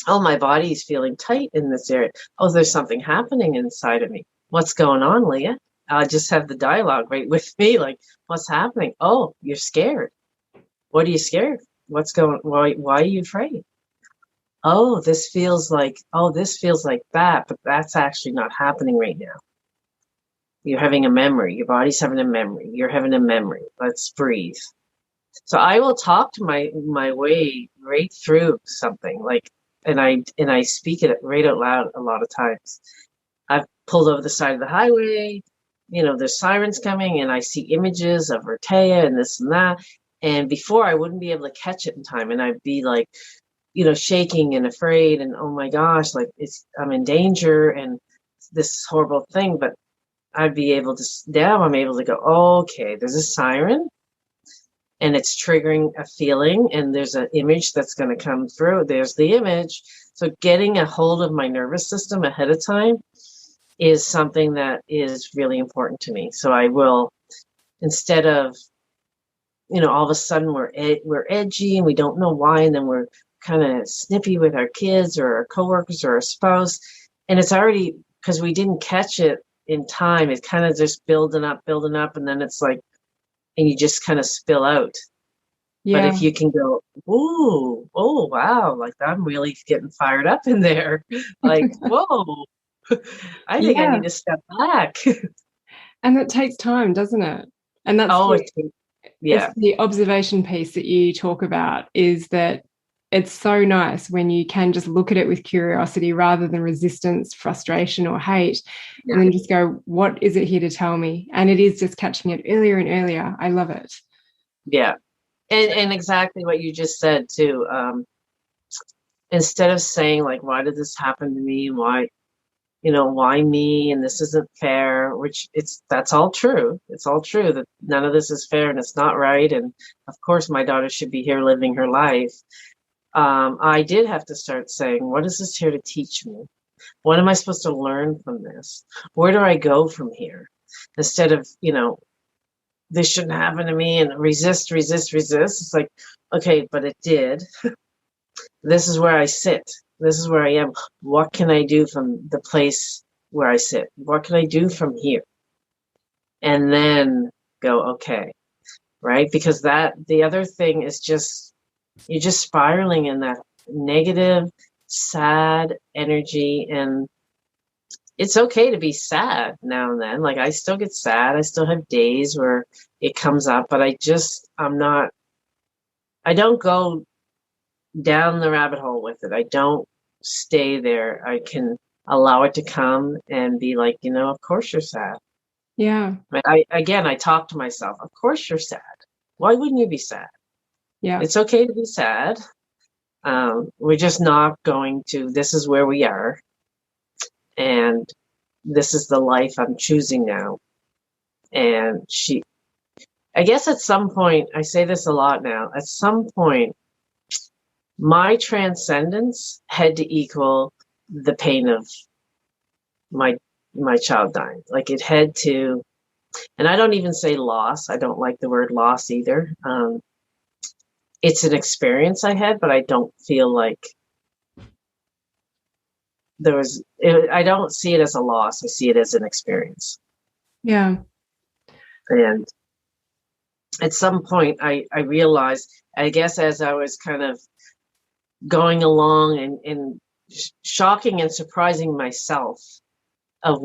Oh, my body's feeling tight in this area. Oh, there's something happening inside of me. What's going on, Leah? I just have the dialogue right with me, like, what's happening? Oh, you're scared. What are you scared? Why are you afraid? Oh, this feels like that, but that's actually not happening right now. You're having a memory. Your body's having a memory. You're having a memory. Let's breathe. So I will talk to my way right through something, like, and I speak it right out loud a lot of times. I've pulled over the side of the highway, there's sirens coming, and I see images of Rehtaeh and this and that. And before, I wouldn't be able to catch it in time, and I'd be like, shaking and afraid, and oh my gosh, like I'm in danger, and this horrible thing. But now I'm able to go, okay, there's a siren, and it's triggering a feeling, and there's an image that's going to come through. There's the image. So getting a hold of my nervous system ahead of time is something that is really important to me. So I will, instead of, all of a sudden we're edgy and we don't know why, and then we're kind of snippy with our kids or our coworkers or our spouse, and it's already, because we didn't catch it in time, it's kind of just building up, and then it's like, and you just kind of spill out. Yeah. But if you can go, ooh, oh, wow, like I'm really getting fired up in there. Like, whoa, I think I need to step back. And that takes time, doesn't it? And that's it's the observation piece that you talk about, is that it's so nice when you can just look at it with curiosity rather than resistance, frustration, or hate, and then just go, what is it here to tell me? And it is just catching it earlier and earlier. I love it. Yeah. And exactly what you just said too. Instead of saying, like, why did this happen to me? Why me? And this isn't fair, that's all true. It's all true that none of this is fair and it's not right. And of course my daughter should be here living her life. I did have to start saying, what is this here to teach me? What am I supposed to learn from this? Where do I go from here? Instead of, this shouldn't happen to me, and resist. It's like, okay, but it did. This is where I sit. This is where I am. What can I do from the place where I sit? What can I do from here? And then go, okay, right? Because the other thing is you're just spiraling in that negative, sad energy. And it's okay to be sad now and then. Like, I still get sad. I still have days where it comes up, but I don't go down the rabbit hole with it. I don't stay there. I can allow it to come and be like, of course you're sad. Yeah. I talk to myself, of course you're sad. Why wouldn't you be sad? Yeah. It's okay to be sad. We're just not going to, this is where we are. And this is the life I'm choosing now. And I guess at some point, I say this a lot now, at some point, my transcendence had to equal the pain of my child dying. Like, it had to, and I don't even say loss. I don't like the word loss either. It's an experience I had, but I don't feel like I don't see it as a loss. I see it as an experience. Yeah. And at some point I realized, I guess, as I was kind of going along and shocking and surprising myself of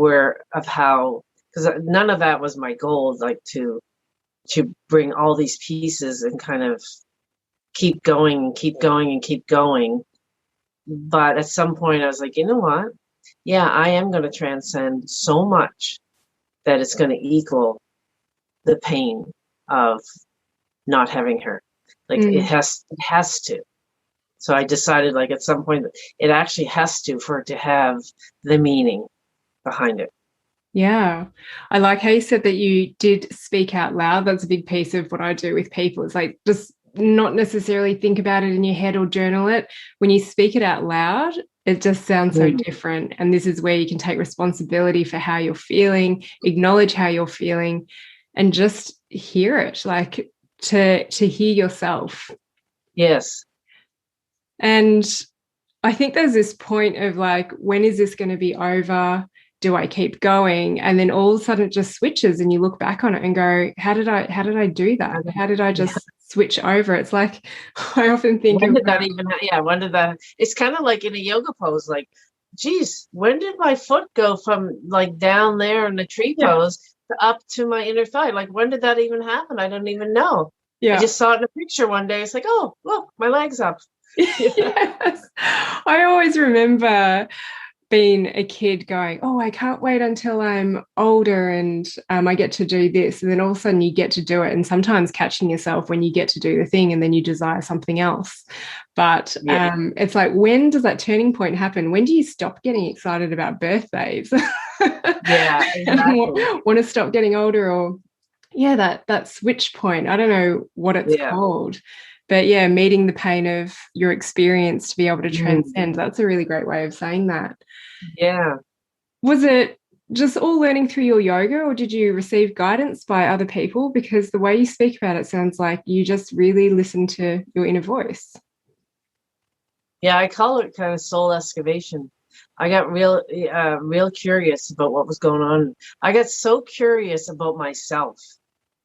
how, because none of that was my goal, like to bring all these pieces and kind of keep going. But at some point I was like, you know what? Yeah, I am going to transcend so much that it's going to equal the pain of not having her. Like, it has to. So I decided, like, at some point it actually has to, for it to have the meaning behind it. Yeah. I like how you said that you did speak out loud. That's a big piece of what I do with people. It's like, just not necessarily think about it in your head or journal it. When you speak it out loud, it just sounds so different. And this is where you can take responsibility for how you're feeling, acknowledge how you're feeling, and just hear it, like to hear yourself. Yes. And I think there's this point of like, when is this going to be over? Do I keep going? And then all of a sudden it just switches and you look back on it and go, how did I do that? How did I just switch over? It's like, I often think when did that even, when did that, it's kind of like in a yoga pose, like, geez, when did my foot go from like down there in the tree pose up to my inner thigh? Like, when did that even happen? I don't even know. I just saw it in a picture one day. It's like, oh, look, my leg's up. Yes. I always remember being a kid going, oh, I can't wait until I'm older and I get to do this. And then all of a sudden you get to do it. And sometimes catching yourself when you get to do the thing and then you desire something else. But it's like, when does that turning point happen? When do you stop getting excited about birthdays? Yeah, exactly. want to stop getting older, or that switch point. I don't know what it's called. But yeah, meeting the pain of your experience to be able to transcend. That's a really great way of saying that. Yeah. Was it just all learning through your yoga, or did you receive guidance by other people? Because the way you speak about it sounds like you just really listen to your inner voice. Yeah, I call it kind of soul excavation. I got real curious about what was going on. I got so curious about myself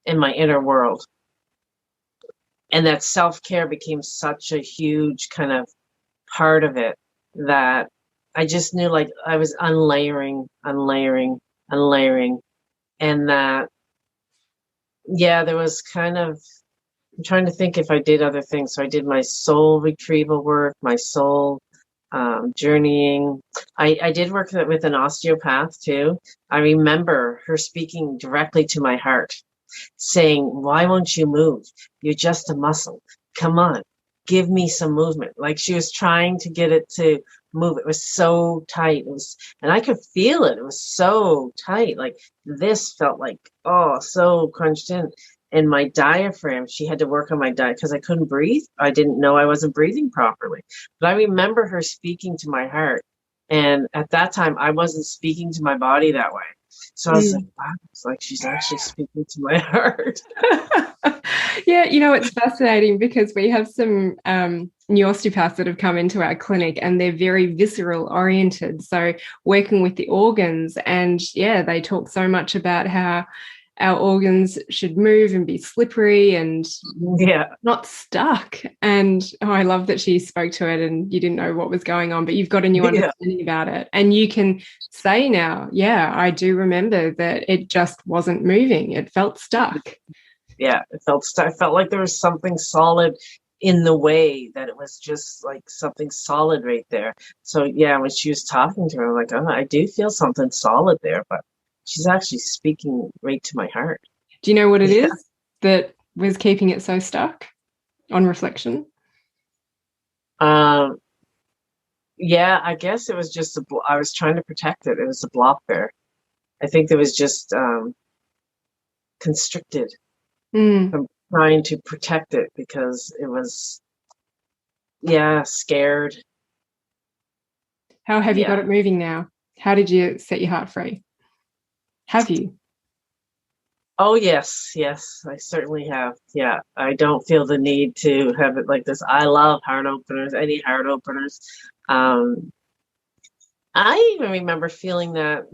and my inner world. And that self-care became such a huge kind of part of it that I just knew, like, I was unlayering. And that, there was kind of, I'm trying to think if I did other things. So I did my soul retrieval work, my soul journeying. I did work with an osteopath too. I remember her speaking directly to my heart, saying, why won't you move? You're just a muscle. Come on, give me some movement. Like, she was trying to get it to move. It was so tight. And I could feel it. It was so tight. Like, this felt like, so crunched in. And my diaphragm, she had to work on my diet because I couldn't breathe. I didn't know I wasn't breathing properly. But I remember her speaking to my heart. And at that time, I wasn't speaking to my body that way. So I was like, wow, it's like she's actually speaking to my heart. Yeah, it's fascinating because we have some new osteopaths that have come into our clinic and they're very visceral oriented. So working with the organs, and they talk so much about how our organs should move and be slippery and not stuck. And I love that she spoke to it and you didn't know what was going on, but you've got a new understanding about it. And you can say now, I do remember that it just wasn't moving. It felt stuck. Yeah, it felt stuck. I felt like there was something solid in the way, that it was just like something solid right there. So when she was talking to her, I'm like, oh, I do feel something solid there, but she's actually speaking right to my heart. Do you know what it is that was keeping it so stuck on reflection? I guess it was just I was trying to protect it. It was a block there. I think it was just constricted. I'm trying to protect it because it was, scared. How have you got it moving now? How did you set your heart free? Have you? Oh, yes, I certainly have. Yeah, I don't feel the need to have it like this. I love heart openers, any heart openers. I even remember feeling that,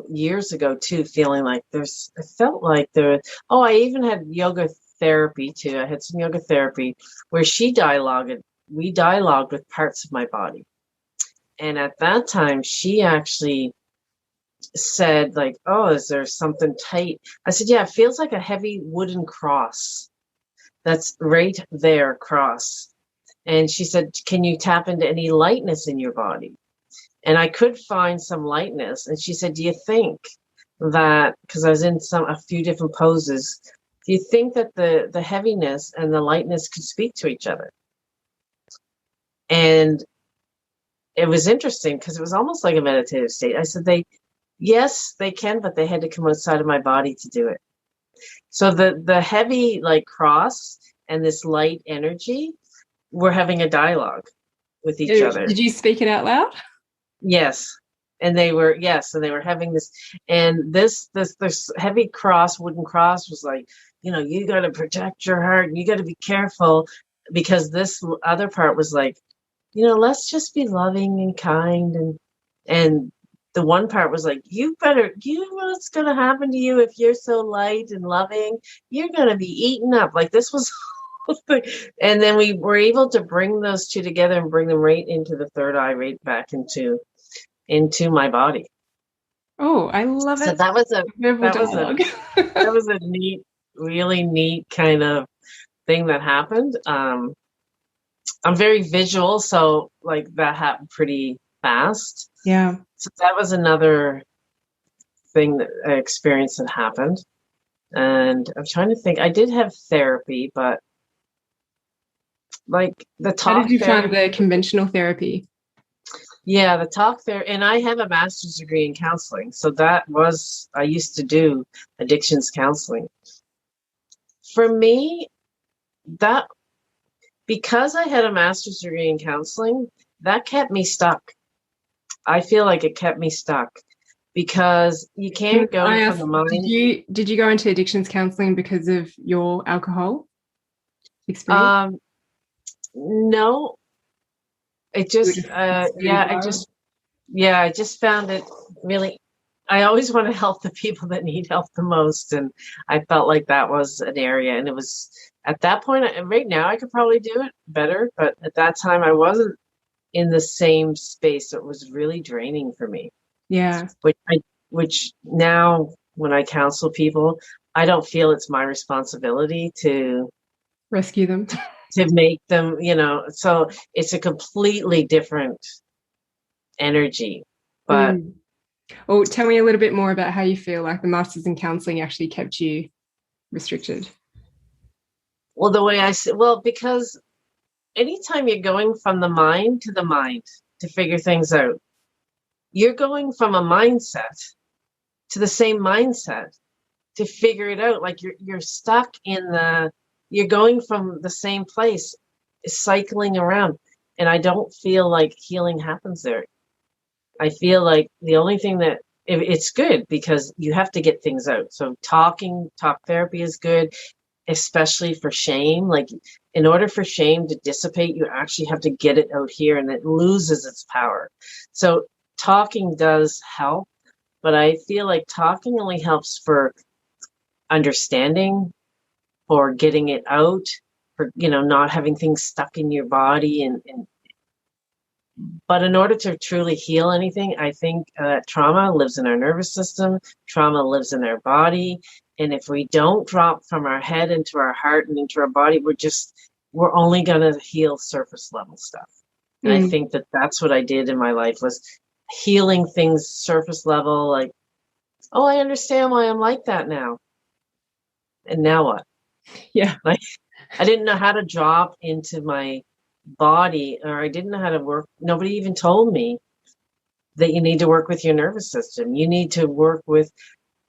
years ago too, feeling like I even had yoga therapy too. I had some yoga therapy where we dialogued with parts of my body. And at that time, she actually said, like, oh, is there something tight? I said, it feels like a heavy wooden cross that's right there, cross. And she said, can you tap into any lightness in your body? And I could find some lightness. And she said, do you think that, because I was in a few different poses, do you think that the heaviness and the lightness could speak to each other? And it was interesting because it was almost like a meditative state. I said, yes, they can, but they had to come outside of my body to do it. So the heavy, like, cross and this light energy were having a dialogue with each other. Did you speak it out loud? Yes. And they were having this, and this heavy cross, wooden cross, was like, you got to protect your heart and you got to be careful, because this other part was like, let's just be loving and kind. And the one part was like, you know what's going to happen to you if you're so light and loving? You're going to be eaten up. Like this was, and then we were able to bring those two together and bring them right into the third eye, right back into my body. Oh, I love So it. that was Dialogue. that was a neat, really neat kind of thing that happened. I'm very visual, so like that happened pretty fast. Yeah. So that was another thing that experience that happened. And I'm trying to think. I did have therapy, but like the talk. How did you find the conventional therapy? Yeah, the talk there, and I have a master's degree in counseling. So I used to do addictions counseling. For me, because I had a master's degree in counseling, that kept me stuck. I feel like it kept me stuck because you can't go from the mind. Did you go into addictions counseling because of your alcohol experience? No. It just, I just found it really, I always want to help the people that need help the most. And I felt like that was an area. And it was at that point, right now I could probably do it better. But at that time, I wasn't in the same space. So it was really draining for me. Yeah. Which now when I counsel people, I don't feel it's my responsibility to rescue them. To make them, so it's a completely different energy. But Well, tell me a little bit more about how you feel like the masters in counseling actually kept you restricted. Well, the way I say, because anytime you're going from the mind to figure things out, you're going from a mindset to the same mindset to figure it out. Like you're stuck you're going from the same place, cycling around. And I don't feel like healing happens there. I feel like the only thing it's good because you have to get things out. So talk therapy is good, especially for shame. Like in order for shame to dissipate, you actually have to get it out here and it loses its power. So talking does help, but I feel like talking only helps for understanding, for getting it out, for not having things stuck in your body but in order to truly heal anything, I think trauma lives in our nervous system, trauma lives in our body, and if we don't drop from our head into our heart and into our body, we're only going to heal surface level stuff. And I think that's what I did in my life, was healing things surface level, like, oh, I understand why I'm like that now. And now what? Yeah. Like, I didn't know how to drop into my body, or I didn't know how to work. Nobody even told me that you need to work with your nervous system. You need to work with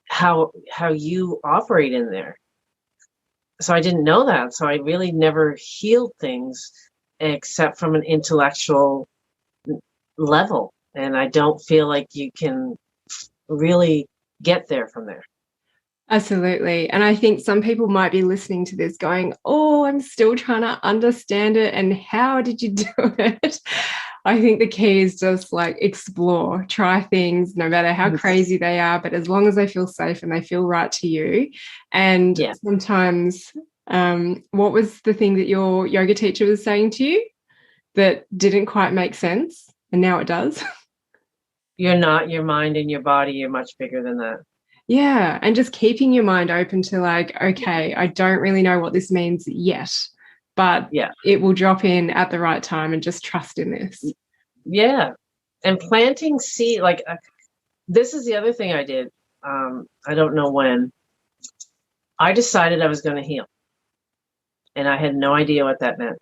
how you operate in there. So I didn't know that. So I really never healed things except from an intellectual level. And I don't feel like you can really get there from there. Absolutely. And I think some people might be listening to this going, oh, I'm still trying to understand it. And how did you do it? I think the key is just like explore, try things, no matter how crazy they are, but as long as they feel safe and they feel right to you. And sometimes, what was the thing that your yoga teacher was saying to you that didn't quite make sense? And now it does. You're not your mind and your body. You're much bigger than that. Yeah. And just keeping your mind open to like, okay, I don't really know what this means yet, but it will drop in at the right time, and just trust in this. Yeah. And planting seed, like this is the other thing I did. I don't know when. I decided I was going to heal. And I had no idea what that meant.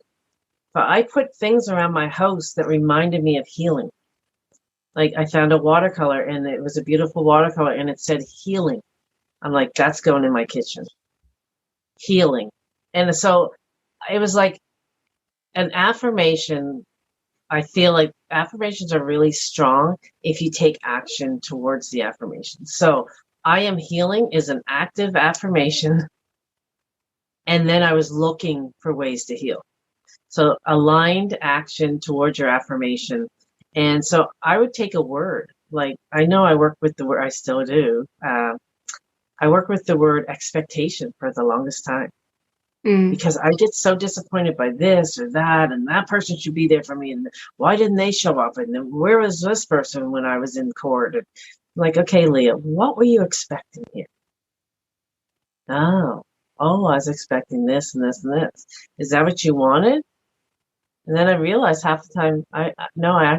But I put things around my house that reminded me of healing. Like I found a watercolor, and it was a beautiful watercolor, and it said healing. I'm like, that's going in my kitchen. Healing. And so it was like an affirmation. I feel like affirmations are really strong if you take action towards the affirmation. So I am healing is an active affirmation. And then I was looking for ways to heal. So aligned action towards your affirmation. And so I would take a word. Like, I know I work with the word, I still do. I work with the word expectation for the longest time because I get so disappointed by this or that, and that person should be there for me. And why didn't they show up? And then where was this person when I was in court? And like, okay, Leah, what were you expecting here? Oh, I was expecting this and this and this. Is that what you wanted? And then I realized half the time, no, I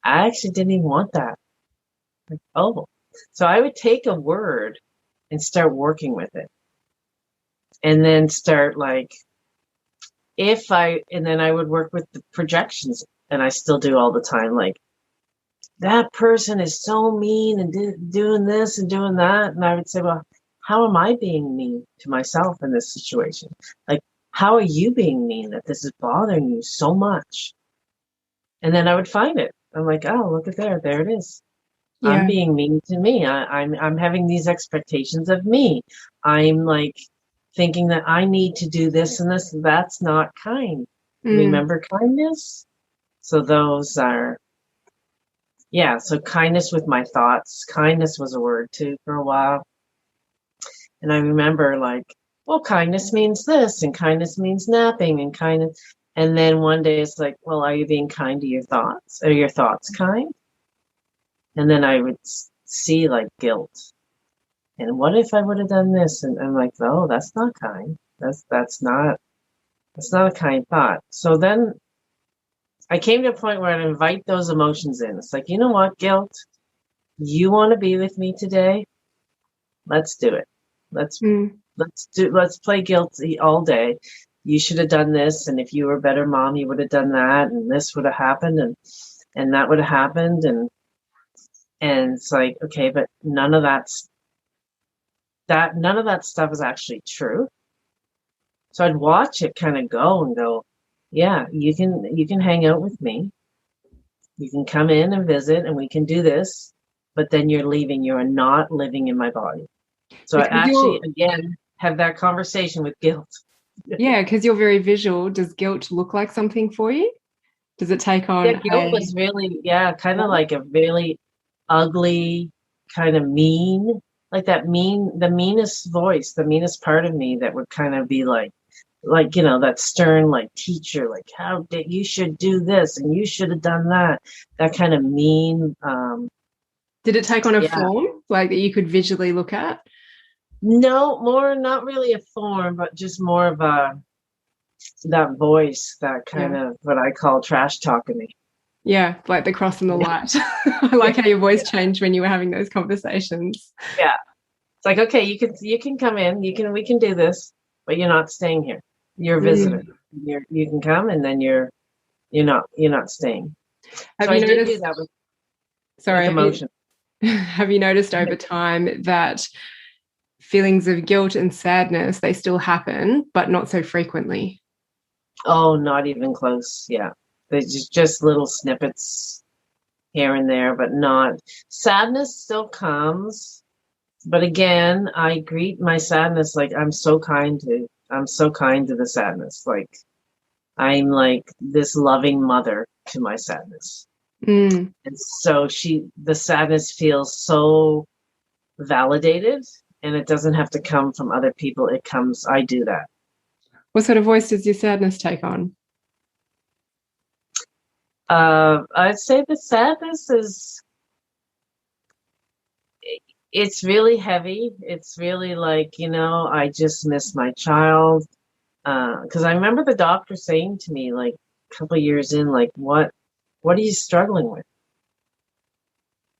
actually didn't even want that. Like, oh, so I would take a word and start working with it, and then start like, and then I would work with the projections, and I still do all the time. Like, that person is so mean and doing this and doing that, and I would say, well, how am I being mean to myself in this situation? Like, how are you being mean that this is bothering you so much? And then I would find it. I'm like, oh, look at there it is. Yeah. I'm being mean to me. I'm having these expectations of me. I'm like thinking that I need to do this and this. That's not kind. Remember kindness? So those are, yeah. So kindness with my thoughts. Kindness was a word too for a while. And I remember like, well, kindness means this, and kindness means napping, and kindness. And then one day it's like, well, are you being kind to your thoughts? Are your thoughts kind? And then I would see like guilt. And what if I would have done this? And I'm like, oh, that's not kind. That's not a kind thought. So then I came to a point where I'd invite those emotions in. It's like, you know what, guilt? You want to be with me today? Let's do it. Let's play guilty all day. You should have done this, and if you were a better mom, you would have done that, and this would have happened, and that would have happened, and it's like, okay, but none of that stuff is actually true. So I'd watch it kind of go and go, yeah, you can hang out with me. You can come in and visit, and we can do this, but then you're leaving. You're not living in my body. So because I actually, again, have that conversation with guilt. Yeah, because you're very visual. Does guilt look like something for you? Does it take on? Yeah, guilt was really, kind of like a really ugly, kind of mean, like the meanest voice, the meanest part of me that would kind of be like, that stern, like teacher, like how did you should do this and you should have done that. That kind of mean. Did it take on a form like that you could visually look at? No, not really a form, but just more of that voice, that kind of what I call trash talking me. Yeah, like the cross and the light. I like how your voice changed when you were having those conversations. Yeah. It's like, okay, you can come in, we can do this, but you're not staying here. You're a visitor. You can come, and then you're not staying. Have so you I noticed, did do that with emotion. Have you noticed over time that feelings of guilt and sadness, they still happen, but not so frequently? Oh, not even close. Yeah. There's just little snippets here and there, but not. Sadness still comes. But again, I greet my sadness like I'm so kind to the sadness. Like I'm like this loving mother to my sadness. And so the sadness feels so validated, and it doesn't have to come from other people. I do that. What sort of voice does your sadness take on? I'd say the sadness it's really heavy. It's really like, I just miss my child. Because I remember the doctor saying to me, like a couple of years in, like, what are you struggling with?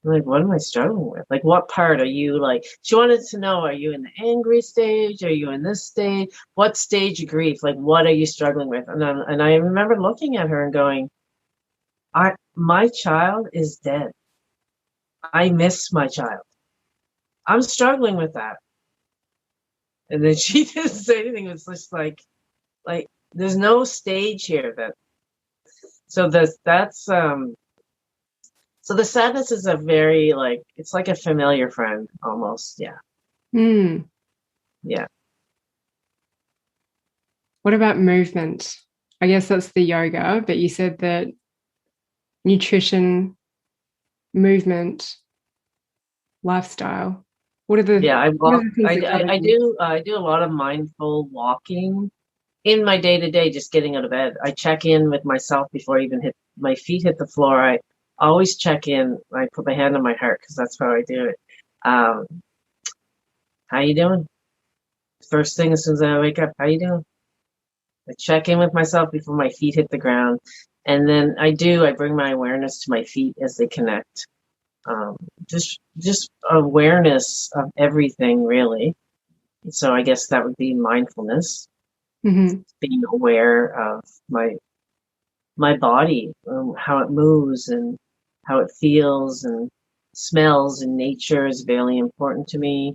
I'm like, what am I struggling with? Like, what part are you like? She wanted to know, are you in the angry stage? Are you in this stage? What stage of grief? Like, what are you struggling with? And I remember looking at her and going, my child is dead. I miss my child. I'm struggling with that. And then she didn't say anything. It was just like there's no stage here so the sadness is a very it's like a familiar friend almost. Yeah. Yeah. What about movement? I guess that's the yoga, but you said that nutrition, movement, lifestyle. What are Yeah, I what are walk. the things that cover you? I do a lot of mindful walking in my day to day, just getting out of bed. I check in with myself before I even hit my feet hit the floor. I always check in. I put my hand on my heart because that's how I do it. Um, how you doing? First thing as soon as I wake up, how you doing? I check in with myself before my feet hit the ground, and then I bring my awareness to my feet as they connect. Um, just awareness of everything, really. So I guess that would be mindfulness, Mm-hmm. being aware of my body, how it moves and how it feels and smells and nature is very important to me.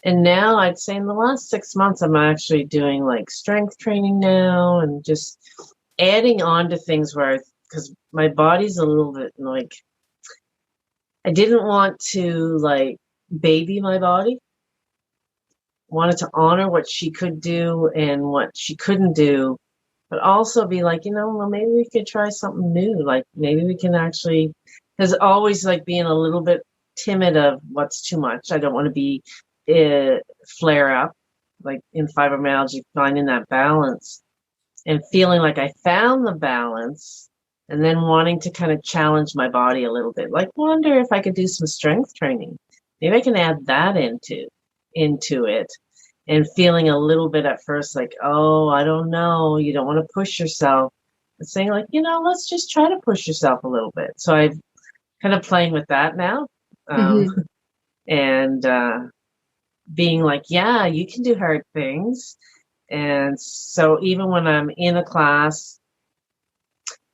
And now I'd say in the last 6 months, I'm actually doing like strength training now and just adding on to things because my body's a little bit like, I didn't want to like baby my body. Wanted to honor what she could do and what she couldn't do, but also be like, well, maybe we could try something new. Like maybe we can actually, there's always like being a little bit timid of what's too much. I don't want to be flare up, like in fibromyalgia, finding that balance and feeling like I found the balance and then wanting to kind of challenge my body a little bit. Like wonder if I could do some strength training. Maybe I can add that into it and feeling a little bit at first like, oh, I don't know, you don't want to push yourself. And saying like, let's just try to push yourself a little bit. So I've kind of playing with that now. Mm-hmm. And being like, yeah, you can do hard things. And so even when I'm in a class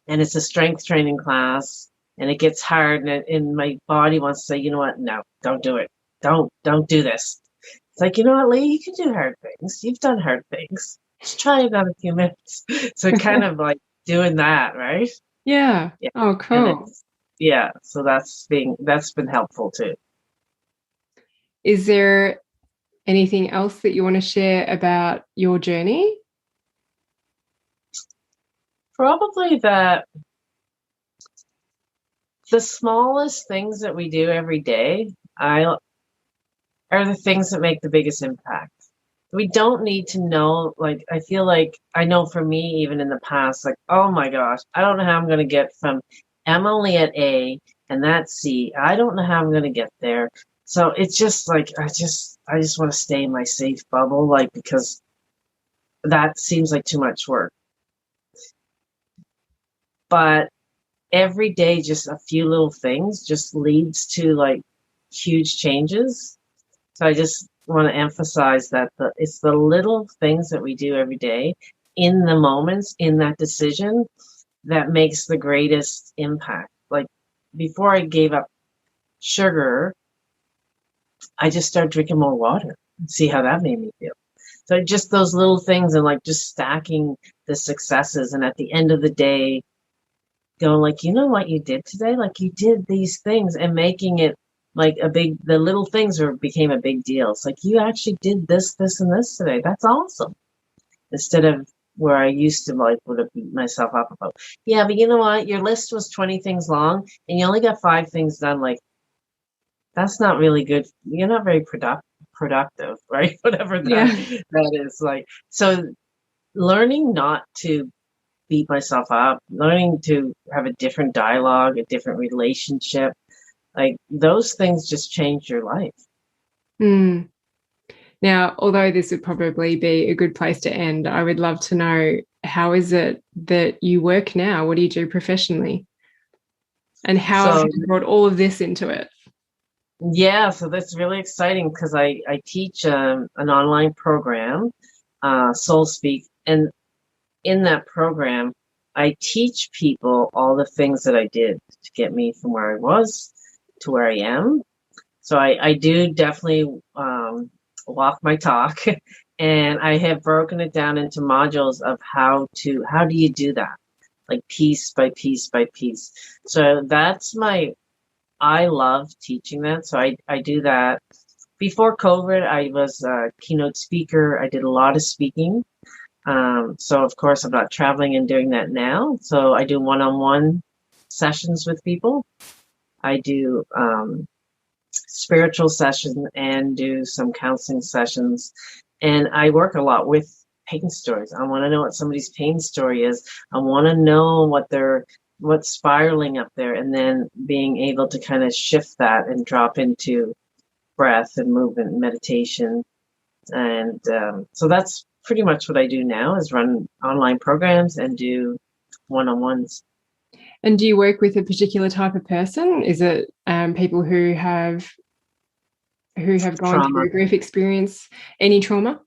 and it's a strength training class and it gets hard and my body wants to say, you know what, no, don't do it. Don't do this. It's like, you know what, Lee, you can do hard things. You've done hard things. Just try it out a few minutes. So kind of like doing that, right? Yeah. Yeah. Oh, And cool. yeah, so that's been helpful too. Is there anything else that you want to share about your journey? Probably that the smallest things that we do every day are the things that make the biggest impact. We don't need to know, like, I feel like I know for me, even in the past, like, oh my gosh, I don't know how I'm going to get from I'm only at A and that's C. I don't know how I'm going to get there. So it's just like, I just want to stay in my safe bubble, like, because that seems like too much work. But every day, just a few little things just leads to like huge changes. So I just want to emphasize that it's the little things that we do every day in the moments, in that decision, that makes the greatest impact. Like before I gave up sugar, I just started drinking more water and see how that made me feel. So just those little things and like just stacking the successes. And at the end of the day, going like, you know what you did today? Like you did these things and making it like the little things became a big deal. It's like, you actually did this, this, and this today. That's awesome. Instead of where I used to like would have beat myself up about, yeah, but you know what? Your list was 20 things long and you only got 5 things done. Like, that's not really good. You're not very productive, right? Whatever Yeah. that is like. So learning not to beat myself up, learning to have a different dialogue, a different relationship, like those things just change your life. Mm. Now, although this would probably be a good place to end, I would love to know, how is it that you work now? What do you do professionally? And how have So you brought all of this into it? yeah, so that's really exciting because I teach an online program, Soul Speak, and in that program, I teach people all the things that I did to get me from where I was to where I am. So I do definitely walk my talk, and I have broken it down into modules of how do you do that, like piece by piece by piece. So I love teaching that. So I do that. Before COVID, I was a keynote speaker. I did a lot of speaking. So of course I'm not traveling and doing that now. So I do one-on-one sessions with people. I do spiritual sessions and do some counseling sessions. And I work a lot with pain stories. I want to know what somebody's pain story is. I want to know what's spiraling up there, and then being able to kind of shift that and drop into breath and movement and meditation. And so that's pretty much what I do now, is run online programs and do one-on-ones. And do you work with a particular type of person? Is it people who have gone Trauma. through a grief experience, any trauma?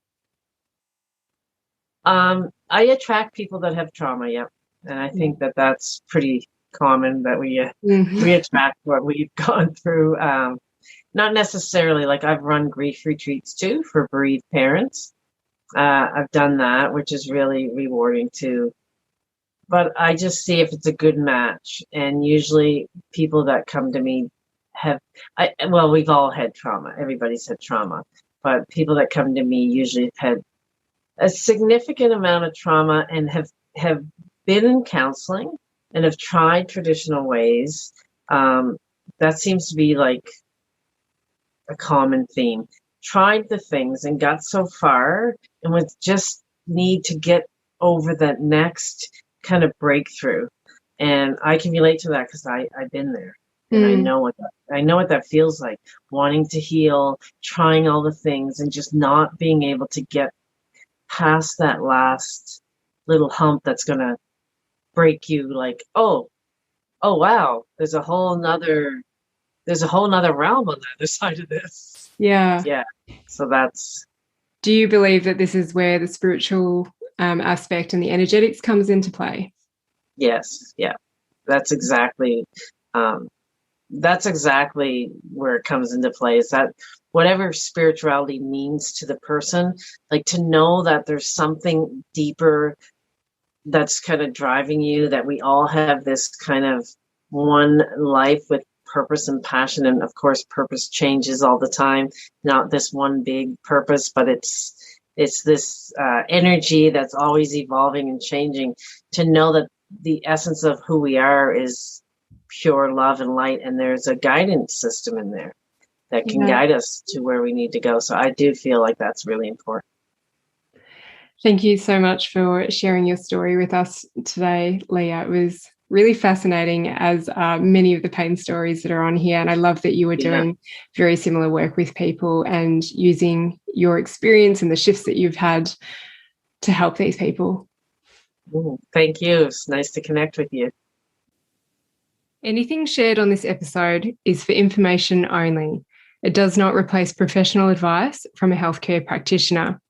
I attract people that have trauma, yeah. And I think that that's pretty common, that we attract what we've gone through. Not necessarily, like I've run grief retreats too for bereaved parents. I've done that, which is really rewarding too. But I just see if it's a good match. And usually people that come to me we've all had trauma. Everybody's had trauma. But people that come to me usually have had a significant amount of trauma and have been in counseling and have tried traditional ways. That seems to be like a common theme. Tried the things and got so far and would just need to get over that next kind of breakthrough. And I can relate to that because I've been there. And I know what that feels like, wanting to heal, trying all the things and just not being able to get past that last little hump that's going to break you. Like, oh wow, there's a whole nother realm on the other side of this. Yeah. So that's. Do you believe that this is where the spiritual aspect and the energetics comes into play? Yes. Yeah. That's exactly where it comes into play, is that whatever spirituality means to the person, like to know that there's something deeper that's kind of driving you, that we all have this kind of one life with purpose and passion. And of course, purpose changes all the time, not this one big purpose, but it's this energy that's always evolving and changing, to know that the essence of who we are is pure love and light, and there's a guidance system in there that can guide us to where we need to go. So I do feel like that's really important. Thank you so much for sharing your story with us today, Leah. It was really fascinating, as many of the pain stories that are on here. And I love that you were doing very similar work with people and using your experience and the shifts that you've had to help these people. Thank you. It's nice to connect with you. Anything shared on this episode is for information only. It does not replace professional advice from a healthcare practitioner.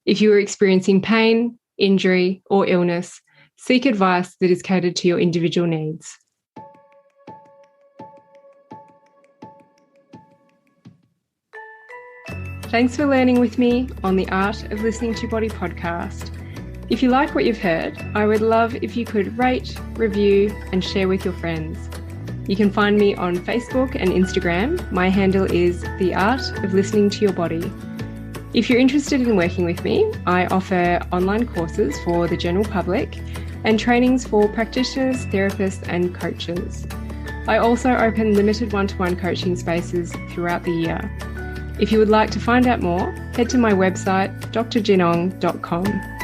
If you are experiencing pain, injury, or illness, seek advice that is catered to your individual needs. Thanks for learning with me on the Art of Listening to Your Body podcast. If you like what you've heard, I would love if you could rate, review, and share with your friends. You can find me on Facebook and Instagram. My handle is The Art of Listening to Your Body. If you're interested in working with me, I offer online courses for the general public and trainings for practitioners, therapists, and coaches. I also open limited one-to-one coaching spaces throughout the year. If you would like to find out more, head to my website, drjinong.com.